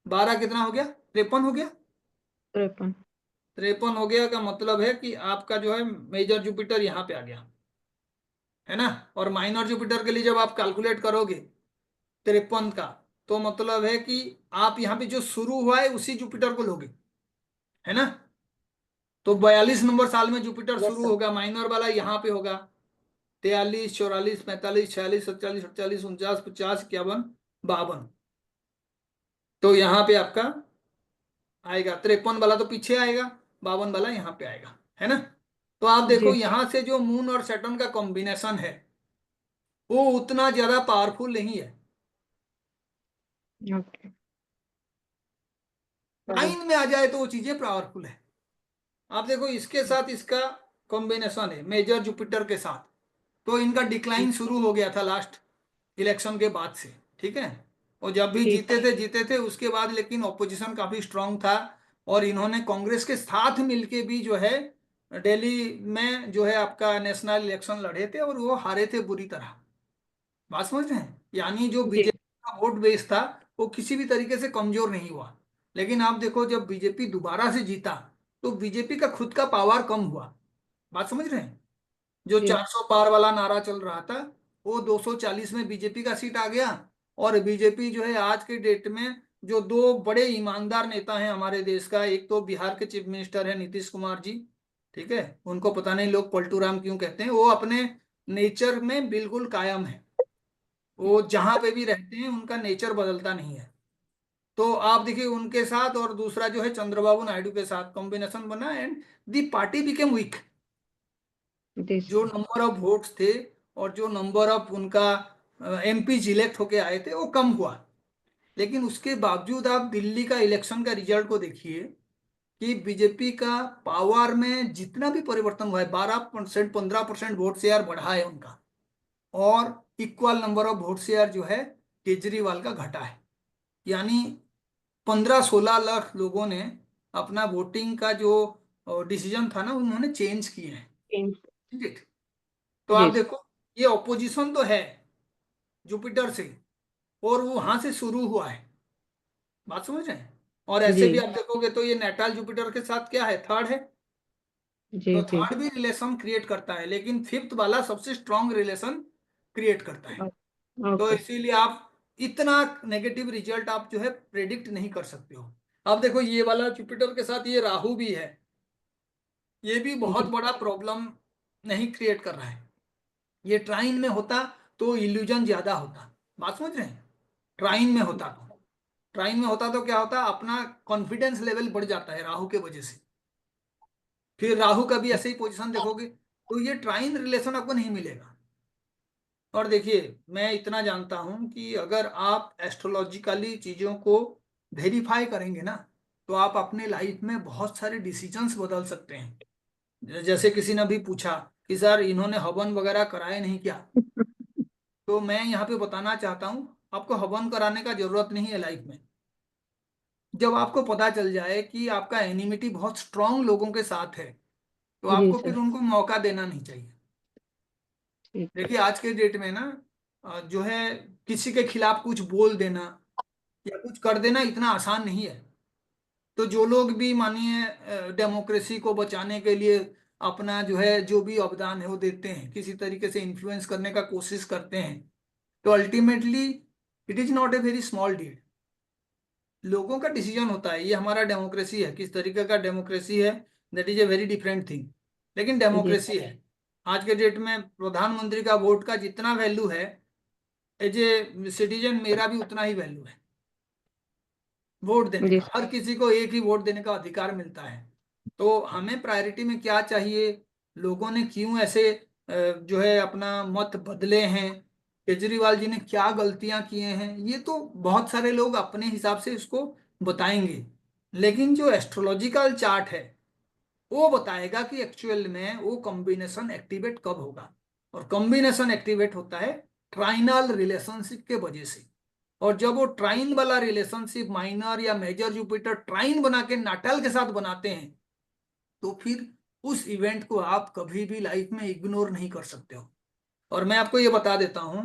12 कितना हो गया, 53 हो गया। 53। 53 हो गया का मतलब है कि आपका जो है मेजर जुपिटर यहाँ पे आ गया, है ना। और माइनर जुपिटर के लिए जब आप कैलकुलेट करोगे 53 का, तो मतलब है कि आप यहाँ पे जो शुरू हुआ है उसी जुपिटर को लोगे, है ना। तो 42 नंबर साल में जुपिटर Yes, शुरू sir. होगा, माइनर वाला यहाँ पे होगा 43 44 45 46 47 48 49 50 51 52। तो यहाँ पे आपका आएगा 53 वाला तो पीछे आएगा, 52 वाला यहाँ पे आएगा, है ना। तो आप देखो जी। यहाँ से जो मून और सैटर्न का कॉम्बिनेशन है वो उतना ज्यादा पावरफुल नहीं है। ओके। लाइन में आ जाए तो वो चीजें पावरफुल है। आप देखो इसके साथ इसका कॉम्बिनेशन है मेजर जुपिटर के साथ, तो इनका डिक्लाइन शुरू हो गया था लास्ट इलेक्शन के बाद से, ठीक है। और जब भी ठीक। जीते थे उसके बाद, लेकिन ऑपोजिशन काफी स्ट्रांग था, और इन्होंने कांग्रेस के साथ मिलके भी जो है दिल्ली में जो है आपका नेशनल इलेक्शन लड़े थे, और वो हारे थे बुरी तरह। बात समझ रहे हैं, यानी जो जी। बीजेपी का वोट बेस था वो किसी भी तरीके से कमजोर नहीं हुआ। लेकिन आप देखो जब बीजेपी दोबारा से जीता तो बीजेपी का खुद का पावर कम हुआ। बात समझ रहे हैं, जो जी। 400 पार वाला नारा चल रहा था वो 240 में बीजेपी का सीट आ गया। और बीजेपी जो है आज के डेट में जो दो बड़े ईमानदार नेता हैं हमारे देश का, एक तो बिहार के चीफ मिनिस्टर है नीतीश कुमार जी, ठीक है, उनको पता नहीं लोग पलटू राम क्यों कहते हैं, वो अपने नेचर में बिल्कुल कायम है, वो जहां पे भी रहते हैं उनका नेचर बदलता नहीं है। तो आप देखिए उनके साथ, और दूसरा जो है चंद्रबाबू नायडू के साथ कॉम्बिनेशन बना, and the party became weak. जी जो सर। नंबर ऑफ वोट्स थे और जो नंबर ऑफ उनका एमपी इलेक्ट होके आए थे वो कम हुआ। लेकिन उसके बावजूद आप दिल्ली का इलेक्शन का रिजल्ट को देखिए कि बीजेपी का पावर में जितना भी परिवर्तन हुआ है, 12% 15% वोट शेयर बढ़ा है उनका, और equal number of vote share जो है केजरीवाल का घटा है। यानी 15-16 लाख लोगों ने अपना वोटिंग का जो डिसीजन था ना उन्होंने चेंज किए हैं, ठीक है। तो जी आप देखो ये ऑपोजिशन तो है जुपिटर से, और वो वहां से शुरू हुआ है। बात समझ रहे हैं, और ऐसे जी भी आप देखोगे तो ये नेटाल जुपिटर के साथ क्या है, थर्ड है। जी। तो जी। थर्ड भी रिलेशन क्रिएट करता है, लेकिन फिफ्थ वाला सबसे स्ट्रांग रिलेशन क्रिएट करता है। तो ओके। इसीलिए आप इतना नेगेटिव रिजल्ट आप जो है प्रेडिक्ट नहीं कर सकते हो। अब देखो ये वाला जुपिटर के साथ ये राहु भी है, ये भी बहुत जी बड़ा प्रॉब्लम नहीं क्रिएट कर रहा है। ये ट्राइन में होता तो इल्यूजन ज्यादा होता। बात समझ रहे हैं, ट्राइन में होता तो क्या होता, अपना कॉन्फिडेंस लेवल बढ़ जाता है राहु के वजह से। फिर राहु का भी ऐसे ही पोजीशन देखोगे तो ये ट्राइन रिलेशन आपको नहीं मिलेगा। और देखिए मैं इतना जानता हूं कि अगर आप एस्ट्रोलॉजिकली चीजों को वेरीफाई करेंगे ना, तो आप अपने लाइफ में बहुत सारे डिसीजंस बदल सकते हैं। जैसे किसी ने भी पूछा कि सर इन्होंने हवन वगैरह कराए नहीं क्या, तो मैं यहाँ पे बताना चाहता हूँ आपको हवन कराने का जरूरत नहीं है लाइफ में। जब आपको पता चल जाए कि आपका एनिमिटी बहुत स्ट्रांग लोगों के साथ है, तो जी आपको फिर सर। उनको मौका देना नहीं चाहिए। ठीक। देखिए आज के डेट में ना जो है किसी के खिलाफ कुछ बोल देना या कुछ कर देना इतना आसान नहीं है। तो जो लोग भी मानिए डेमोक्रेसी को बचाने के लिए अपना जो है जो भी अवदान है वो देते हैं, किसी तरीके से इन्फ्लुएंस करने का कोशिश करते हैं, तो ultimately it is not a very small deed. लोगों का डिसीजन होता है, ये हमारा डेमोक्रेसी है, किस तरीके का डेमोक्रेसी है that is a very different thing, लेकिन जी डेमोक्रेसी है। आज के डेट में प्रधानमंत्री का वोट का जितना वैल्यू है, एज ए सिटीजन मेरा भी उतना ही वैल्यू है। वोट देने जी का हर किसी को एक ही वोट देने का अधिकार मिलता है। तो हमें प्रायोरिटी में क्या चाहिए, लोगों ने क्यों ऐसे जो है अपना मत बदले हैं, केजरीवाल जी ने क्या गलतियां किए हैं, ये तो बहुत सारे लोग अपने हिसाब से इसको बताएंगे। लेकिन जो एस्ट्रोलॉजिकल चार्ट है वो बताएगा कि एक्चुअल में वो कॉम्बिनेशन एक्टिवेट कब होगा। और कॉम्बिनेशन एक्टिवेट होता है ट्राइनल रिलेशनशिप के वजह से। और जब वो ट्राइन वाला रिलेशनशिप माइनर या मेजर जुपिटर ट्राइन बना के नाटल के साथ बनाते हैं, तो फिर उस इवेंट को आप कभी भी लाइफ में इग्नोर नहीं कर सकते हो। और मैं आपको ये बता देता हूं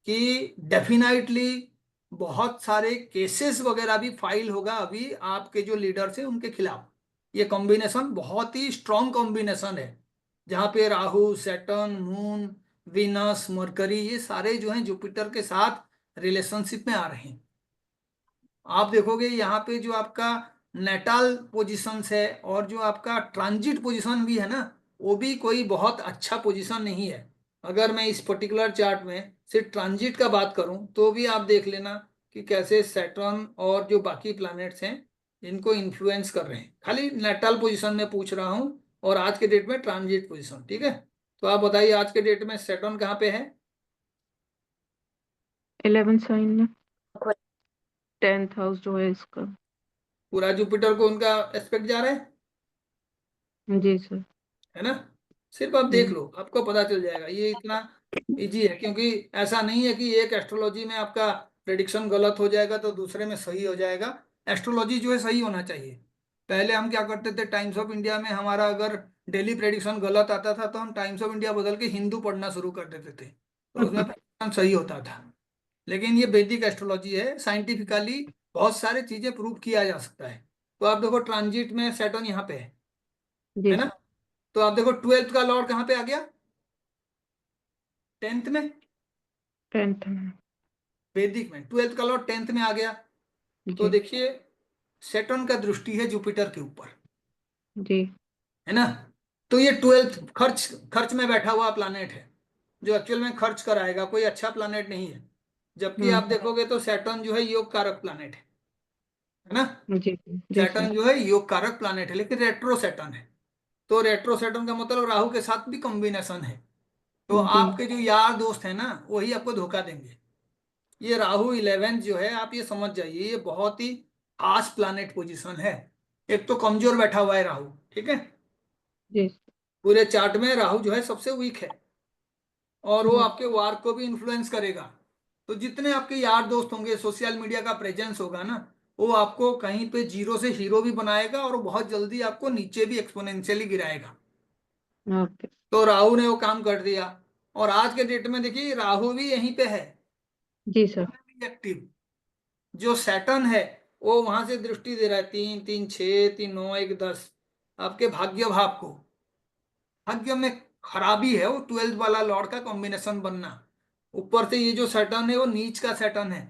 कि डेफिनेटली बहुत सारे केसेस वगैरह भी फाइल होगा अभी आपके जो लीडर्स हैं उनके खिलाफ। ये कॉम्बिनेशन बहुत ही स्ट्रॉन्ग कॉम्बिनेशन है, जहाँ पे Rahu, Saturn, moon, Venus, mercury, ये सारे जो हैं जुपिटर के साथ रिलेशनशिप में आ रहे हैं। आप देखोगे यहाँ पे जो आपका नेटाल पोजीशंस है और जो आपका ट्रांजिट पोजीशन भी है ना, वो भी कोई बहुत अच्छा पोजीशन नहीं है। अगर मैं इस पर्टिकुलर चार्ट में सिर्फ ट्रांजिट का बात करूं तो भी आप देख लेना कि कैसे सैटर्न और जो बाकी प्लैनेट्स हैं इनको इन्फ्लुएंस कर रहे हैं। खाली नेटाल पोजीशन में पूछ रहा हूं और आज के डेट में ट्रांजिट पोजीशन, ठीक है। तो आप बताइए आज के डेट में सैटर्न कहाँ पे है? 11 साइन में 10th हाउस जो है इसका। पूरा जुपिटर को उनका एस्पेक्ट जा रहा है जी सर। है ना। सिर्फ आप देख लो, आपको पता चल जाएगा। ये इतना इजी है, क्योंकि ऐसा नहीं है कि एक एस्ट्रोलॉजी में आपका प्रेडिक्शन गलत हो जाएगा तो दूसरे में सही हो जाएगा। एस्ट्रोलॉजी जो है सही होना चाहिए। पहले हम क्या करते थे, टाइम्स ऑफ इंडिया में हमारा अगर डेली प्रेडिक्शन गलत आता था तो हम टाइम्स ऑफ इंडिया बदल के हिंदू पढ़ना शुरू कर देते थे, तो उसमें प्रेडिक्शन सही होता था। लेकिन ये वैदिक एस्ट्रोलॉजी है, साइंटिफिकली बहुत सारी चीजें प्रूव किया जा सकता है। तो आप देखो ट्रांजिट में सैटर्न यहाँ पे जी है ना। तो आप देखो 12th का लॉर्ड कहाँ पे आ गया? 10th में। 10th में। वैदिक में 12th का लॉर्ड 10th में आ गया। तो जी देखिए सैटर्न का दृष्टि है जुपिटर के ऊपर, जी। है ना। तो ये 12th खर्च खर्च में बैठा हुआ प्लानेट है, जो एक्चुअल में खर्च कराएगा, कोई अच्छा प्लानेट नहीं है। जबकि आप देखोगे तो सैटर्न जो है योग कारक प्लानेट है ना। जी जी सर। सैटर्न जो है योग कारक प्लानेट है, लेकिन रेट्रो सैटर्न है। तो रेट्रो सैटर्न का मतलब राहु के साथ भी कॉम्बिनेशन है। तो जी आपके जो यार दोस्त है ना वही आपको धोखा देंगे। ये राहु 11th जो है, आप ये समझ जाइए, ये बहुत ही खास प्लानेट पोजीशन है। एक तो कमजोर बैठा हुआ है राहु, ठीक है। जी पूरे चार्ट में राहु जो है सबसे वीक है, और वो जी आपके वार को भी इन्फ्लुएंस करेगा। तो जितने आपके यार दोस्त होंगे, सोशल मीडिया का प्रेजेंस होगा ना, वो आपको कहीं पे जीरो से हीरो भी बनाएगा और बहुत जल्दी आपको नीचे भी एक्सपोनेंशियली गिराएगा। ओके। तो राहु ने वो काम कर दिया। और आज के डेट में देखिए राहु भी यहीं पे है, जी सर। एक्टिव। जो सैटर्न है वो वहां से दृष्टि दे रहा है 3 3 6 3 9 1 10 आपके भाग्य भाव को। भाग्य में खराबी है वो 12th वाला लॉर्ड का कॉम्बिनेशन बनना। ऊपर से ये जो सैटर्न है वो नीच का सैटर्न है।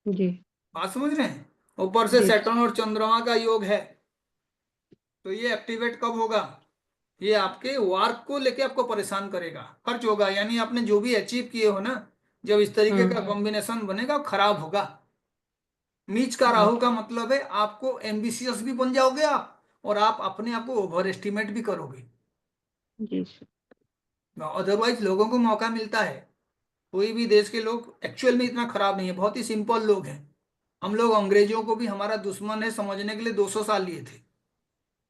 जी बात समझ रहे हैं? ऊपर से जी सैटर्न और चंद्रमा का योग है। तो ये एक्टिवेट कब होगा? ये आपके वार्क को लेके आपको परेशान करेगा, खर्च होगा। यानी आपने जो भी अचीव किए हो ना, जब इस तरीके का कॉम्बिनेशन बनेगा खराब होगा। नीच का राहु का मतलब है आपको एम्बिशियस भी बन जाओगे आप, और आप अपने आप को ओवर एस्टिमेट भी करोगे। जी सर। अदरवाइज लोगों को मौका मिलता है। कोई भी देश के लोग एक्चुअल में इतना खराब नहीं है, बहुत ही सिंपल लोग हैं। हम लोग अंग्रेजों को भी हमारा दुश्मन है समझने के लिए 200 साल लिए थे।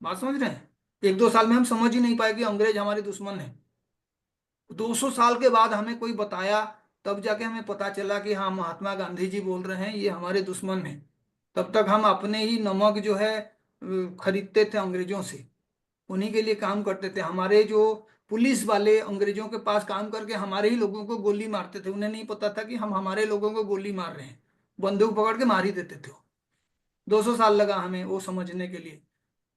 बात समझ रहे हैं? 1 2 साल में हम समझ ही नहीं पाए कि अंग्रेज हमारे दुश्मन है। 200 साल के बाद हमें कोई बताया, तब जाके हमें पता चला कि हाँ महात्मा गांधी जी बोल रहे हैं ये हमारे दुश्मन हैं। तब तक हम अपने ही नमक जो है खरीदते थे अंग्रेजों से, उन्हीं के लिए काम करते थे। हमारे जो पुलिस वाले अंग्रेजों के पास काम करके हमारे ही लोगों को गोली मारते थे, उन्हें नहीं पता था कि हम हमारे लोगों को गोली मार रहे हैं। बंदूक पकड़ के मार ही देते थे वो। 200 साल लगा हमें वो समझने के लिए।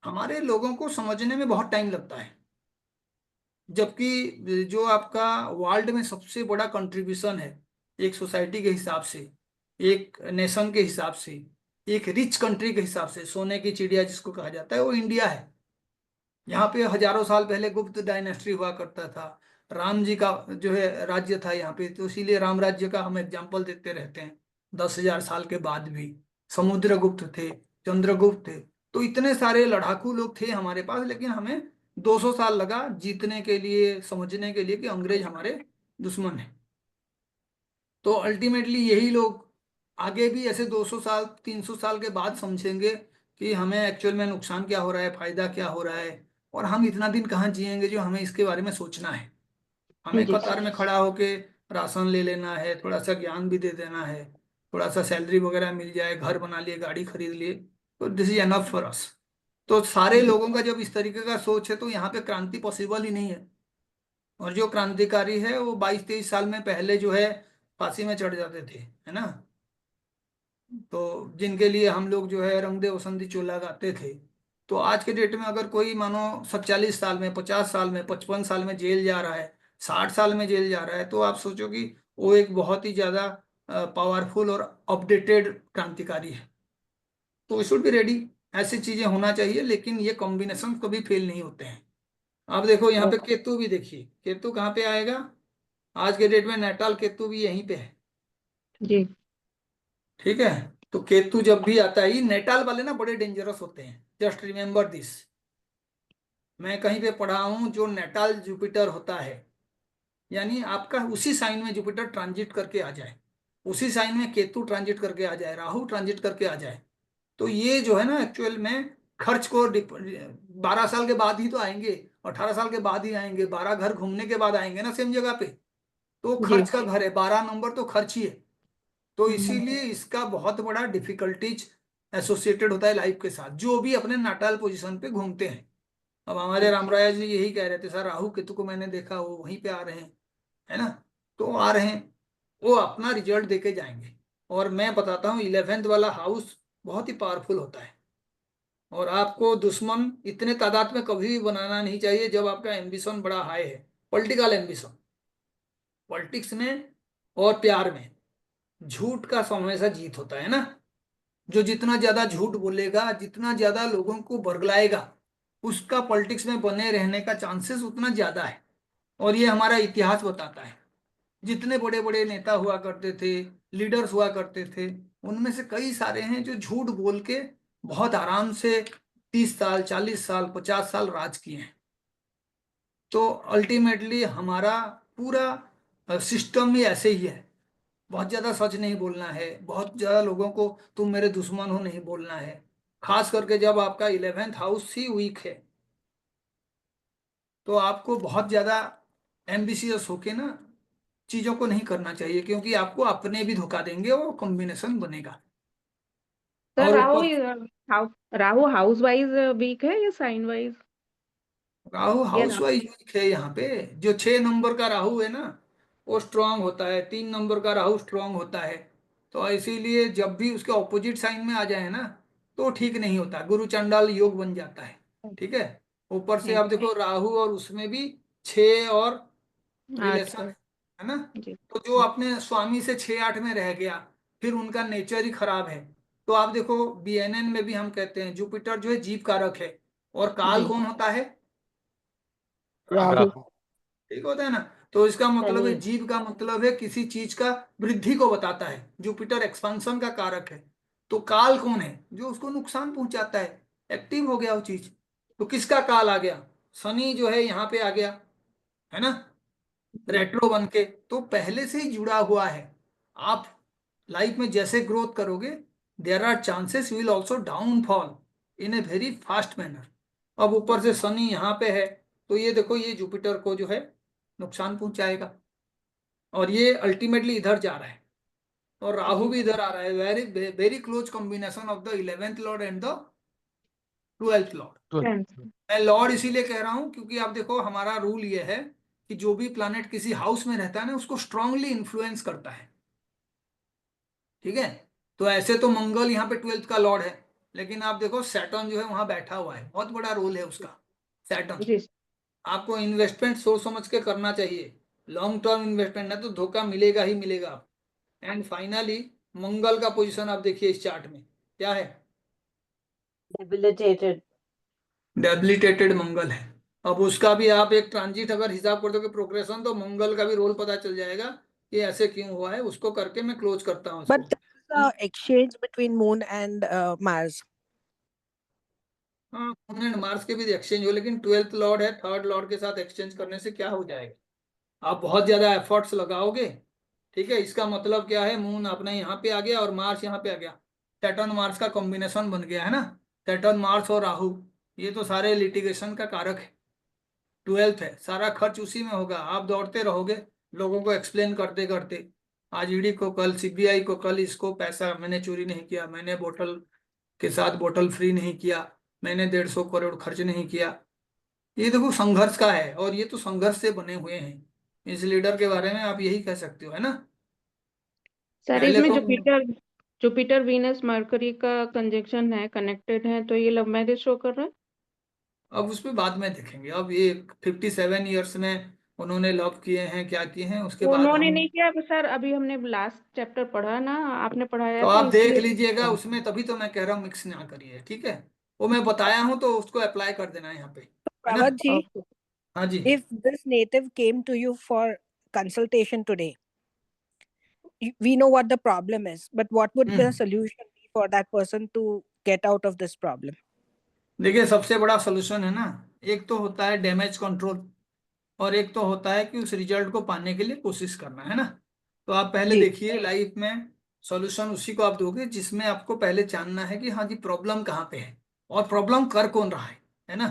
हमारे लोगों को समझने में बहुत टाइम लगता है। जबकि जो आपका वर्ल्ड में सबसे बड़ा कंट्रीब्यूशन है एक सोसाइटी के हिसाब से, एक नेशन के हिसाब से, एक रिच कंट्री के हिसाब से, सोने की चिड़िया जिसको कहा जाता है, वो इंडिया है। यहाँ पे हजारों साल पहले गुप्त डायनेस्टी हुआ करता था। राम जी का जो है राज्य था यहाँ पे, तो इसीलिए राम राज्य का हम एग्जाम्पल देते रहते हैं। 10,000 साल के बाद भी समुद्रगुप्त थे, चंद्रगुप्त थे। तो इतने सारे लड़ाकू लोग थे हमारे पास, लेकिन हमें 200 साल लगा जीतने के लिए, समझने के लिए कि अंग्रेज हमारे दुश्मन है। तो अल्टीमेटली यही लोग आगे भी ऐसे 200 साल 300 साल के बाद समझेंगे कि हमें एक्चुअल में नुकसान क्या हो रहा है, फायदा क्या हो रहा है। और हम इतना दिन कहाँ जिएंगे जो हमें इसके बारे में सोचना है। हमें जी कतार सर। में खड़ा होके राशन ले लेना है, थोड़ा सा ज्ञान भी दे देना है, थोड़ा सा सैलरी वगैरह मिल जाए, घर बना लिए, गाड़ी खरीद लिए, तो this is enough for us. तो सारे लोगों का जब इस तरीके का सोच है तो यहाँ पे क्रांति पॉसिबल ही नहीं है। और जो क्रांतिकारी है वो 22-23 साल में पहले जो है फांसी में चढ़ जाते थे, है ना। तो जिनके लिए हम लोग जो है रंग दे वसंती चोला गाते थे। तो आज के डेट में अगर कोई मानो 47 साल में, 50 साल में, 55 साल में जेल जा रहा है, 60 साल में जेल जा रहा है, तो आप सोचो कि वो एक बहुत ही ज्यादा पावरफुल और अपडेटेड क्रांतिकारी है। तो वी शुड बी रेडी। ऐसी चीजें होना चाहिए, लेकिन ये कॉम्बिनेशन कभी फेल नहीं होते हैं। अब देखो यहाँ पे केतु भी देखिए, केतु कहाँ पे आएगा आज के डेट में, नैटाल केतु भी यहीं पे है। जी। ठीक है। तो केतु जब भी आता है, ये नैटाल वाले ना बड़े डेंजरस होते हैं, जस्ट रिमेम्बर दिस। मैं कहीं पे पढ़ा हूं, जो नैटाल जुपिटर होता है, यानी आपका उसी साइन में जुपिटर ट्रांजिट करके आ जाए, उसी साइन में केतु ट्रांजिट करके आ जाए, राहु ट्रांजिट करके आ जाए, तो ये जो है ना एक्चुअल में खर्च को 12 साल के बाद ही तो आएंगे, 18 साल के बाद ही आएंगे, 12 घर घूमने के बाद आएंगे ना सेम जगह पे। तो जी। खर्च का घर है, 12 नंबर तो खर्च ही है। तो हम्म। इसीलिए इसका बहुत बड़ा डिफिकल्टीज एसोसिएटेड होता है लाइफ के साथ, जो भी अपने नाटाल पोजीशन पे घूमते हैं। अब हमारे रामराया जी यही कह रहे थे, सर राहु केतु को मैंने देखा, वो वहीं पे आ रहे हैं, है ना। तो आ रहे हैं, वो अपना रिजल्ट देके जाएंगे। और मैं बताता हूँ 11th वाला हाउस बहुत ही पावरफुल होता है। और आपको दुश्मन इतने तादाद में कभी भी बनाना नहीं चाहिए जब आपका एम्बिशन बड़ा हाई है, पॉलिटिकल एम्बिशन। पॉलिटिक्स में और प्यार में झूठ का हमेशा जीत होता है ना। जो जितना ज्यादा झूठ बोलेगा, जितना ज्यादा लोगों को बरगलाएगा, उसका पॉलिटिक्स में बने रहने का चांसेस उतना ज्यादा है। और ये हमारा इतिहास बताता है। जितने बड़े बड़े नेता हुआ करते थे, लीडर्स हुआ करते थे, उनमें से कई सारे हैं जो झूठ बोल के बहुत आराम से 30 साल, 40 साल, 50 साल राज किए हैं। तो अल्टीमेटली हमारा पूरा सिस्टम ही ऐसे ही है। बहुत ज्यादा सच नहीं बोलना है, बहुत ज्यादा लोगों को तुम मेरे दुश्मन हो नहीं बोलना है। खास करके जब आपका 11th हाउस ही वीक है, तो आपको बहुत ज्यादा एम्बिशियस होके ना चीजों को नहीं करना चाहिए, क्योंकि आपको अपने भी धोखा देंगे, वो कॉम्बिनेशन बनेगा। सर और राहु ऊपर how Rahu house wise weak है या साइन वाइज? राहु या हाउस वाइज वीक है यहाँ पे। जो 6 नंबर का राहु है ना, वो स्ट्रांग होता है, 3 नंबर का राहु स्ट्रांग होता है। तो इसीलिए जब भी उसके ऑपोजिट साइन में आ जाए ना, तो ठीक नहीं होता, गुरु चंडाल योग बन जाता है। ठीक है। ऊपर से आप देखो राहु और उसमें भी 6 और 8 रिलेशन का। है ना। जी। तो जो अपने स्वामी से 6-8 में रह गया, फिर उनका नेचर ही खराब है। तो आप देखो बीएनएन में भी हम कहते हैं जुपिटर जो है जीव कारक है, और काल जी। कौन होता है, राहु। Rahu. राहु। ठीक होता है ना। तो इसका मतलब है, शनि। जीव का मतलब है किसी चीज का वृद्धि को बताता है, जुपिटर एक्सपांशन का कारक है। तो काल कौन है, जो उसको नुकसान पहुंचाता है, एक्टिव हो गया वो चीज। तो किसका काल आ गया, शनि जो है यहाँ पे आ गया, है ना, रेट्रो बन के। तो पहले से ही जुड़ा हुआ है। आप लाइफ में जैसे ग्रोथ करोगे, there are chances will also downfall in a very fast manner. अब ऊपर से शनि यहाँ पे है, तो ये देखो ये जुपिटर को जो है नुकसान पहुंचाएगा। और ये अल्टीमेटली इधर जा रहा है, और राहु जी। भी इधर आ रहा है। Very very close combination of the 11th Lord and the 12th Lord. 12। मैं लॉर्ड इसीलिए कह रहा हूं क्योंकि आप देखो हमारा रूल ये है कि जो भी प्लैनेट किसी हाउस में रहता है ना, उसको स्ट्रांगली इन्फ्लुएंस करता है। ठीक है। तो ऐसे तो मंगल यहाँ पे 12th का लॉर्ड है, लेकिन आप देखो सैटर्न जो है वहां बैठा हुआ है, बहुत बड़ा रोल है उसका, सैटर्न। जी। आपको इन्वेस्टमेंट सोच समझ के करना चाहिए, लॉन्ग टर्म इन्वेस्टमेंट, ना तो धोखा मिलेगा ही मिलेगा आप। एंड फाइनली मंगल का पोजीशन आप देखिए इस चार्ट में क्या है, Debilitated. डेबिलिटेटेड मंगल है। अब उसका भी आप एक ट्रांजिट अगर हिसाब कर दोगे प्रोग्रेशन, तो मंगल का भी रोल पता चल जाएगा कि ऐसे क्यों हुआ है। उसको करके मैं क्लोज करता हूँ इसको। But there is a exchange between Moon and Mars. हाँ, मून एंड मार्स के भी एक्सचेंज हो, लेकिन 12th लॉर्ड है, 3rd लॉर्ड के साथ एक्सचेंज करने से क्या हो जाएगा, आप बहुत ज्यादा एफर्ट्स लगाओगे। ठीक है। इसका मतलब क्या है, मून अपने यहाँ पे आ गया और मार्स यहाँ पे आ गया, सैटर्न मार्स का कॉम्बिनेशन बन गया है ना। सैटर्न मार्स और राहु, ये तो सारे लिटिगेशन का कारक है। 12th है, सारा खर्च उसी में होगा। आप दौड़ते रहोगे लोगों को एक्सप्लेन करते करते, आज ईडी को, कल सीबीआई को, कल इसको पैसा मैंने चोरी नहीं किया, मैंने बोतल के साथ बोतल फ्री नहीं किया, मैंने 150 करोड़ खर्च नहीं किया। ये देखो संघर्ष का है, और ये तो संघर्ष से बने हुए हैं। इस लीडर के बारे में आप यही कह सकते हो, है ना। सर पहले इसमें तो जुपिटर वीनस मरकरी का कंजक्शन है, कनेक्टेड है, तो ये लव मैरिज शो कर रहा है। अब उसमें बाद में देखेंगे। अब ये 57 ईयर्स में उन्होंने लव किए हैं, क्या किए हैं, उसके बाद उन्होंने हम। नहीं किया सर, अभी हमने लास्ट चैप्टर पढ़ा ना, आपने पढ़ाया तो तो आप देख इसलिए। लीजिएगा उसमें, तभी तो मैं कह रहा हूँ मिक्स ना करिए, ठीक है। वो मैं बताया हूँ तो उसको अप्लाई कर देना है यहाँ पे, है ना। Pravad ji, okay. हाँ जी। if this native came to you for consultation today, we know what the problem is, but what would the hmm solution be for that person to get out of this problem? देखिए, सबसे बड़ा सोल्यूशन है ना, एक तो होता है डैमेज कंट्रोल, और एक तो होता है कि उस रिजल्ट को पाने के लिए कोशिश करना, है ना। तो आप पहले जी देखिए लाइफ में सॉल्यूशन उसी को आप दोगे जिसमें आपको पहले जानना है कि हाँ जी प्रॉब्लम कहाँ पे है, और प्रॉब्लम कर कौन रहा है ना।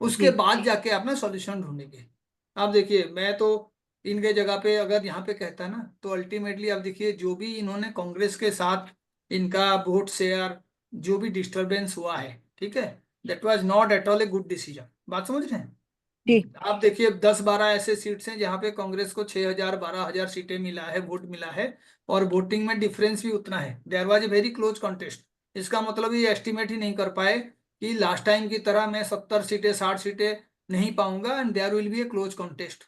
उसके जी बाद जाके आप ना सॉल्यूशन ढूंढेंगे। आप देखिए, मैं तो इनके जगह पे अगर यहाँ पे कहता ना, तो अल्टीमेटली आप देखिए जो भी इन्होंने कांग्रेस के साथ इनका वोट शेयर, जो भी डिस्टरबेंस हुआ है, ठीक है, that was not at all a good decision. बात समझ रहे हैं। जी आप देखिए 10-12 ऐसे सीट्स हैं जहां पे कांग्रेस को 6,000-12,000 सीटें मिला है, वोट मिला है, और वोटिंग में डिफरेंस भी उतना है। There was a very close contest. इसका मतलब ये एस्टिमेट ही नहीं कर पाए कि लास्ट टाइम की तरह मैं 70 सीटें 60 सीटें नहीं पाऊंगा, and there will be a close contest.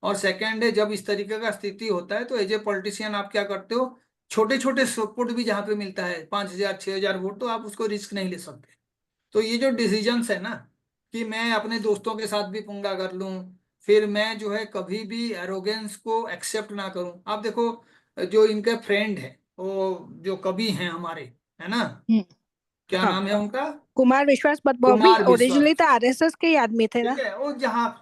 और सेकेंड है, जब इस तरीके का स्थिति होता है तो एज ए पॉलिटिशियन आप क्या करते हो, छोटे छोटे सपोर्ट भी जहां पे मिलता है 5,000 6,000 वोट, तो आप उसको रिस्क नहीं ले सकते। तो ये जो डिसीजंस है ना, कि मैं अपने दोस्तों के साथ भी पंगा कर लूं, फिर मैं जो है कभी भी एरोगेंस को एक्सेप्ट ना करूं। आप देखो, जो इनके फ्रेंड है, वो जो कवि हैं हमारे, है ना, हम्म, क्या हाँ नाम है उनका, कुमार विश्वास, but वो भी कुमार ओरिजिनली विश्वास, तो आरएसएस के ही आदमी थे ठीक ना। है। वो जहाँ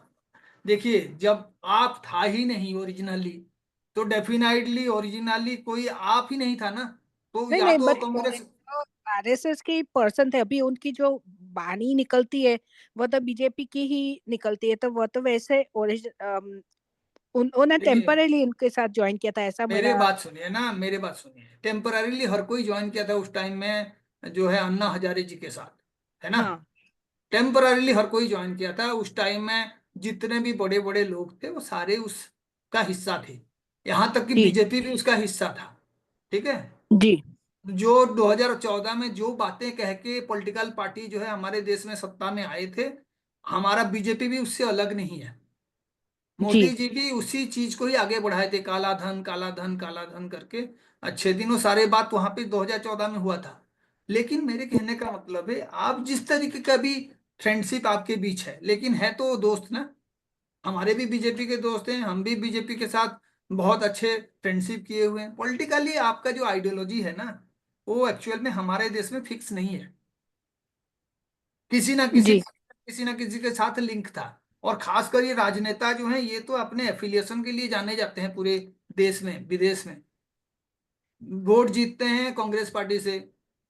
देखिए, जब आप था ही नहीं ओरिजिनली, तो डेफिनेटली ओरिजिनली कोई आप ही नहीं था ना। तो नहीं या नहीं, तो बट कांग्रेस, आरएसएस के पर्सन थे। अभी उनकी जो वाणी निकलती है वो तो बीजेपी की ही निकलती है, तो वो तो वैसे उन्होंने देखिए टेम्पररी इनके साथ ज्वाइन किया था, ऐसा मेरे मेरा। बात सुनिए ना, मेरे बात सुनिए। टेम्पररीली हर कोई ज्वाइन किया था उस टाइम में, जो है अन्ना हजारे जी के साथ, है ना। हाँ टेम्पररीली हर कोई ज्वाइन किया था उस टाइम में। जितने भी बड़े बड़े लोग थे वो सारे उसका हिस्सा थे, यहाँ तक कि जी बीजेपी भी उसका हिस्सा था, ठीक है। जी जो 2014 में जो बातें कह के पॉलिटिकल पार्टी जो है हमारे देश में सत्ता में आए थे, हमारा बीजेपी भी उससे अलग नहीं है। जी मोदी जी भी उसी चीज को ही आगे बढ़ाए थे, काला धन काला धन काला धन करके। अच्छे दिनों सारे बात वहां पे 2014 में हुआ था। लेकिन मेरे कहने का मतलब है, आप जिस तरीके का भी फ्रेंडशिप आपके बीच है, लेकिन है तो दोस्त ना। हमारे भी बीजेपी के दोस्त हैं, हम भी बीजेपी के साथ बहुत अच्छे फ्रेंडशिप किए हुए हैं। पॉलिटिकली आपका जो आइडियोलॉजी है ना, वो एक्चुअल में हमारे देश में फिक्स नहीं है। किसी ना किसी जी किसी ना किसी के साथ लिंक था। और खासकर ये राजनेता जो हैं, ये तो अपने एफिलिएशन के लिए जाने जाते हैं पूरे देश में विदेश में। वोट जीतते हैं कांग्रेस पार्टी से,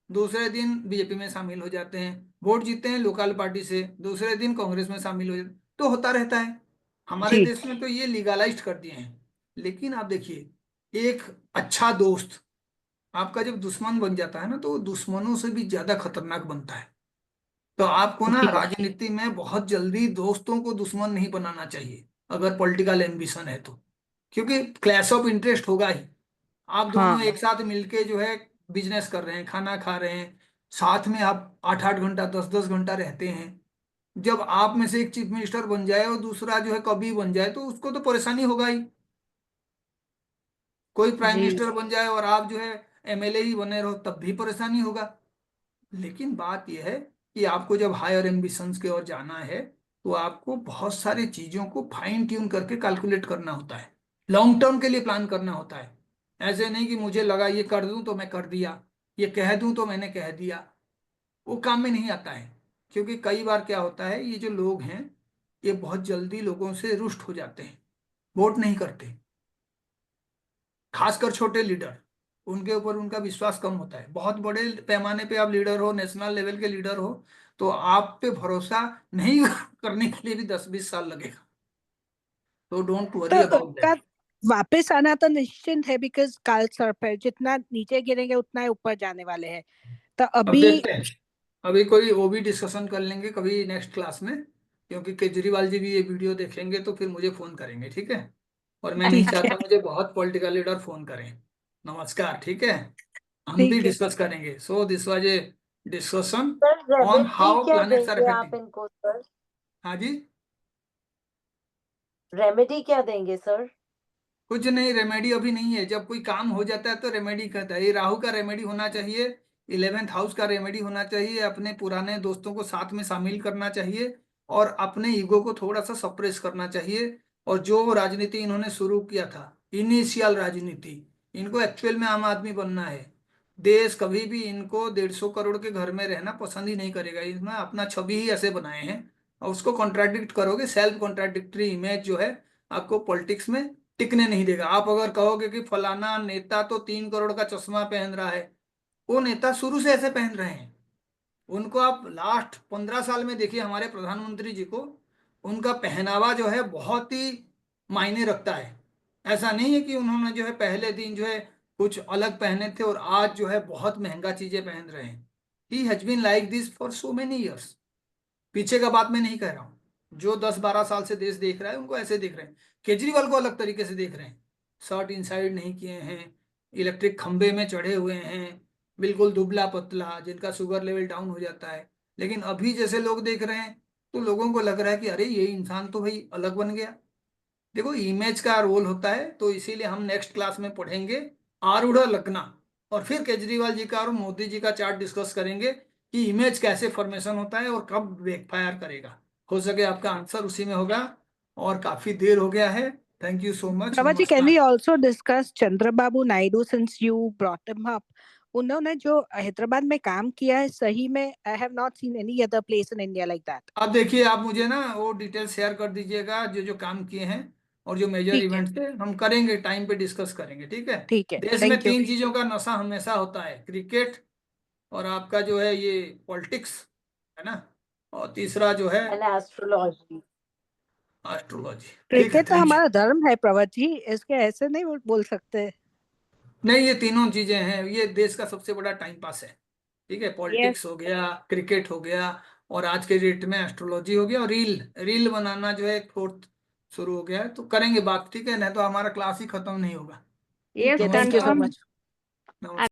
दूसरे दिन बीजेपी में शामिल हो जाते हैं। वोट जीतते हैं लोकल पार्टी से, दूसरे दिन कांग्रेस में शामिल हो जाते हैं। तो होता रहता है। हमारे जी देश में तो ये लीगलाइज्ड कर दिए हैं। लेकिन आप देखिए, एक अच्छा दोस्त आपका जब दुश्मन बन जाता है ना, तो वो दुश्मनों से भी ज्यादा खतरनाक बनता है। तो आपको ना जी राजनीति में बहुत जल्दी दोस्तों को दुश्मन नहीं बनाना चाहिए, अगर पॉलिटिकल एम्बिशन है तो। क्योंकि क्लैश ऑफ इंटरेस्ट होगा ही। आप दोनों हाँ एक साथ मिलके जो है बिजनेस कर रहे हैं, खाना खा रहे हैं, साथ में आप 8-8 घंटा 10-10 घंटा रहते हैं। जब आप में से एक चीफ मिनिस्टर बन जाए और दूसरा जो है कभी बन जाए, तो उसको तो परेशानी होगा ही। कोई प्राइम जी मिनिस्टर बन जाए और आप जो है एमएलए ही बने रहो, तब भी परेशानी होगा। लेकिन बात यह है कि आपको जब हायर एम्बिशंस की ओर जाना है, तो आपको बहुत सारी चीजों को फाइन ट्यून करके कैलकुलेट करना होता है, लॉन्ग टर्म के लिए प्लान करना होता है। ऐसे नहीं कि मुझे लगा ये कर दूं तो मैं कर दिया, ये कह दूं तो मैंने कह दिया। वो काम में नहीं आता है। क्योंकि कई बार क्या होता है, ये जो लोग हैं, ये बहुत जल्दी लोगों से रुष्ट हो जाते हैं, वोट नहीं करते। खासकर छोटे लीडर, उनके ऊपर उनका विश्वास कम होता है। बहुत बड़े पैमाने पे आप लीडर हो, नेशनल लेवल के लीडर हो, तो आप पे भरोसा नहीं करने के लिए भी 10-20 साल लगेगा। तो डोंट वरी तो अबाउट उनका दैट। वापस आना तो निश्चिंत है, बिकॉज काल सर्प है, जितना नीचे गिरेंगे उतना ही ऊपर जाने वाले हैं। तो अब अभी देखते हैं। अभी कोई वो भी डिस्कशन कर लेंगे कभी नेक्स्ट क्लास में, क्योंकि केजरीवाल जी भी ये वीडियो देखेंगे तो फिर मुझे फोन करेंगे, ठीक है। और मैं नहीं ठीक है चाहता मुझे बहुत पॉलिटिकल लीडर फोन करें। नमस्कार, ठीक है। हम भी ठीक है डिस्कस करेंगे। So this was a discussion sir on remedy how क्या प्लैनेट्स आर देंगे आप इफेक्टिंग। इनको सर? हाँ जी। रेमेडी क्या देंगे सर? कुछ नहीं, रेमेडी अभी नहीं है। जब कोई काम हो जाता है तो रेमेडी कहता है। ये राहु का रेमेडी होना चाहिए, 11th हाउस का रेमेडी होना चाहिए, अपने पुराने दोस्तों को साथ में शामिल करना चाहिए और अपने ईगो को थोड़ा सा सप्रेस करना चाहिए। और जो राजनीति इन्होंने शुरू किया था, इनिशियल राजनीति, इनको एक्चुअल में आम आदमी बनना है। देश कभी भी इनको 150 करोड़ के घर में रहना पसंद ही नहीं करेगा। इसमें अपना छवि ही ऐसे बनाए हैं और उसको कॉन्ट्राडिक्ट करोगे, सेल्फ कॉन्ट्राडिक्टरी इमेज जो है आपको पॉलिटिक्स में टिकने नहीं देगा। आप अगर कहोगे कि फलाना नेता तो 3 करोड़ का चश्मा पहन रहा है, वो नेता शुरू से ऐसे पहन रहे हैं। उनको आप लास्ट 15 साल में देखिए, हमारे प्रधानमंत्री जी को उनका पहनावा जो है बहुत ही मायने रखता है। ऐसा नहीं है कि उन्होंने जो है पहले दिन जो है कुछ अलग पहने थे और आज जो है बहुत महंगा चीजें पहन रहे हैं। He has been like this for so many years. पीछे का बात मैं नहीं कह रहा हूँ। जो 10-12 साल से देश देख रहा है उनको ऐसे देख रहे हैं। केजरीवाल को अलग तरीके से देख रहे हैं। शर्ट इनसाइड नहीं किए हैं, इलेक्ट्रिक खंबे में चढ़े हुए हैं, बिल्कुल दुबला पतला, जिनका शुगर लेवल डाउन हो जाता है। लेकिन अभी जैसे लोग देख रहे हैं तो लोगों को लग रहा है कि अरे ये इंसान तो भाई अलग बन गया। देखो, इमेज का रोल होता है, तो इसीलिए हम नेक्स्ट क्लास में पढ़ेंगे आरूढ़ लग्ना, और फिर केजरीवाल जी का और मोदी जी का चार्ट डिस्कस करेंगे कि इमेज कैसे फॉर्मेशन होता है और कब बैकफायर करेगा। हो सके आपका आंसर उसी में होगा। और काफी देर हो गया है। Thank you so much. Prabhaji, can नमस्कार। we also discuss Chandrababu Naidu since you brought him up? उन्होंने जो हैदराबाद में काम किया है, सही में I have not seen any other place in India like that. अब देखिए, आप मुझे ना वो डिटेल शेयर कर दीजिएगा जो जो काम किए हैं और जो मेजर ठीक है इवेंट्स थे। हम करेंगे, टाइम पे डिस्कस करेंगे, ठीक है। ठीक है, देश में थैंक यू। 3 चीजों का नशा हमेशा होता है, क्रिकेट, और आपका जो है ये पॉलिटिक्स, है ना, और तीसरा जो है एंड एस्ट्रोलॉजी। एस्ट्रोलॉजी। ठीक है, क्रिकेट तो थैंक यू। हमारा धर्म है प्रभाजी, इसके ऐसे नहीं बोल सकते। नहीं, ये तीनों चीजें हैं, ये देश का सबसे बड़ा टाइम पास है, ठीक है। यस पॉलिटिक्स हो गया, क्रिकेट हो गया, और आज के डेट में एस्ट्रोलॉजी हो गया, और रील रील बनाना जो है फोर्थ शुरू हो गया है। तो करेंगे बात, ठीक है, नहीं तो हमारा क्लास ही खत्म नहीं होगा। ठीक यस है, thank you so confirm. Much. नमस्कार।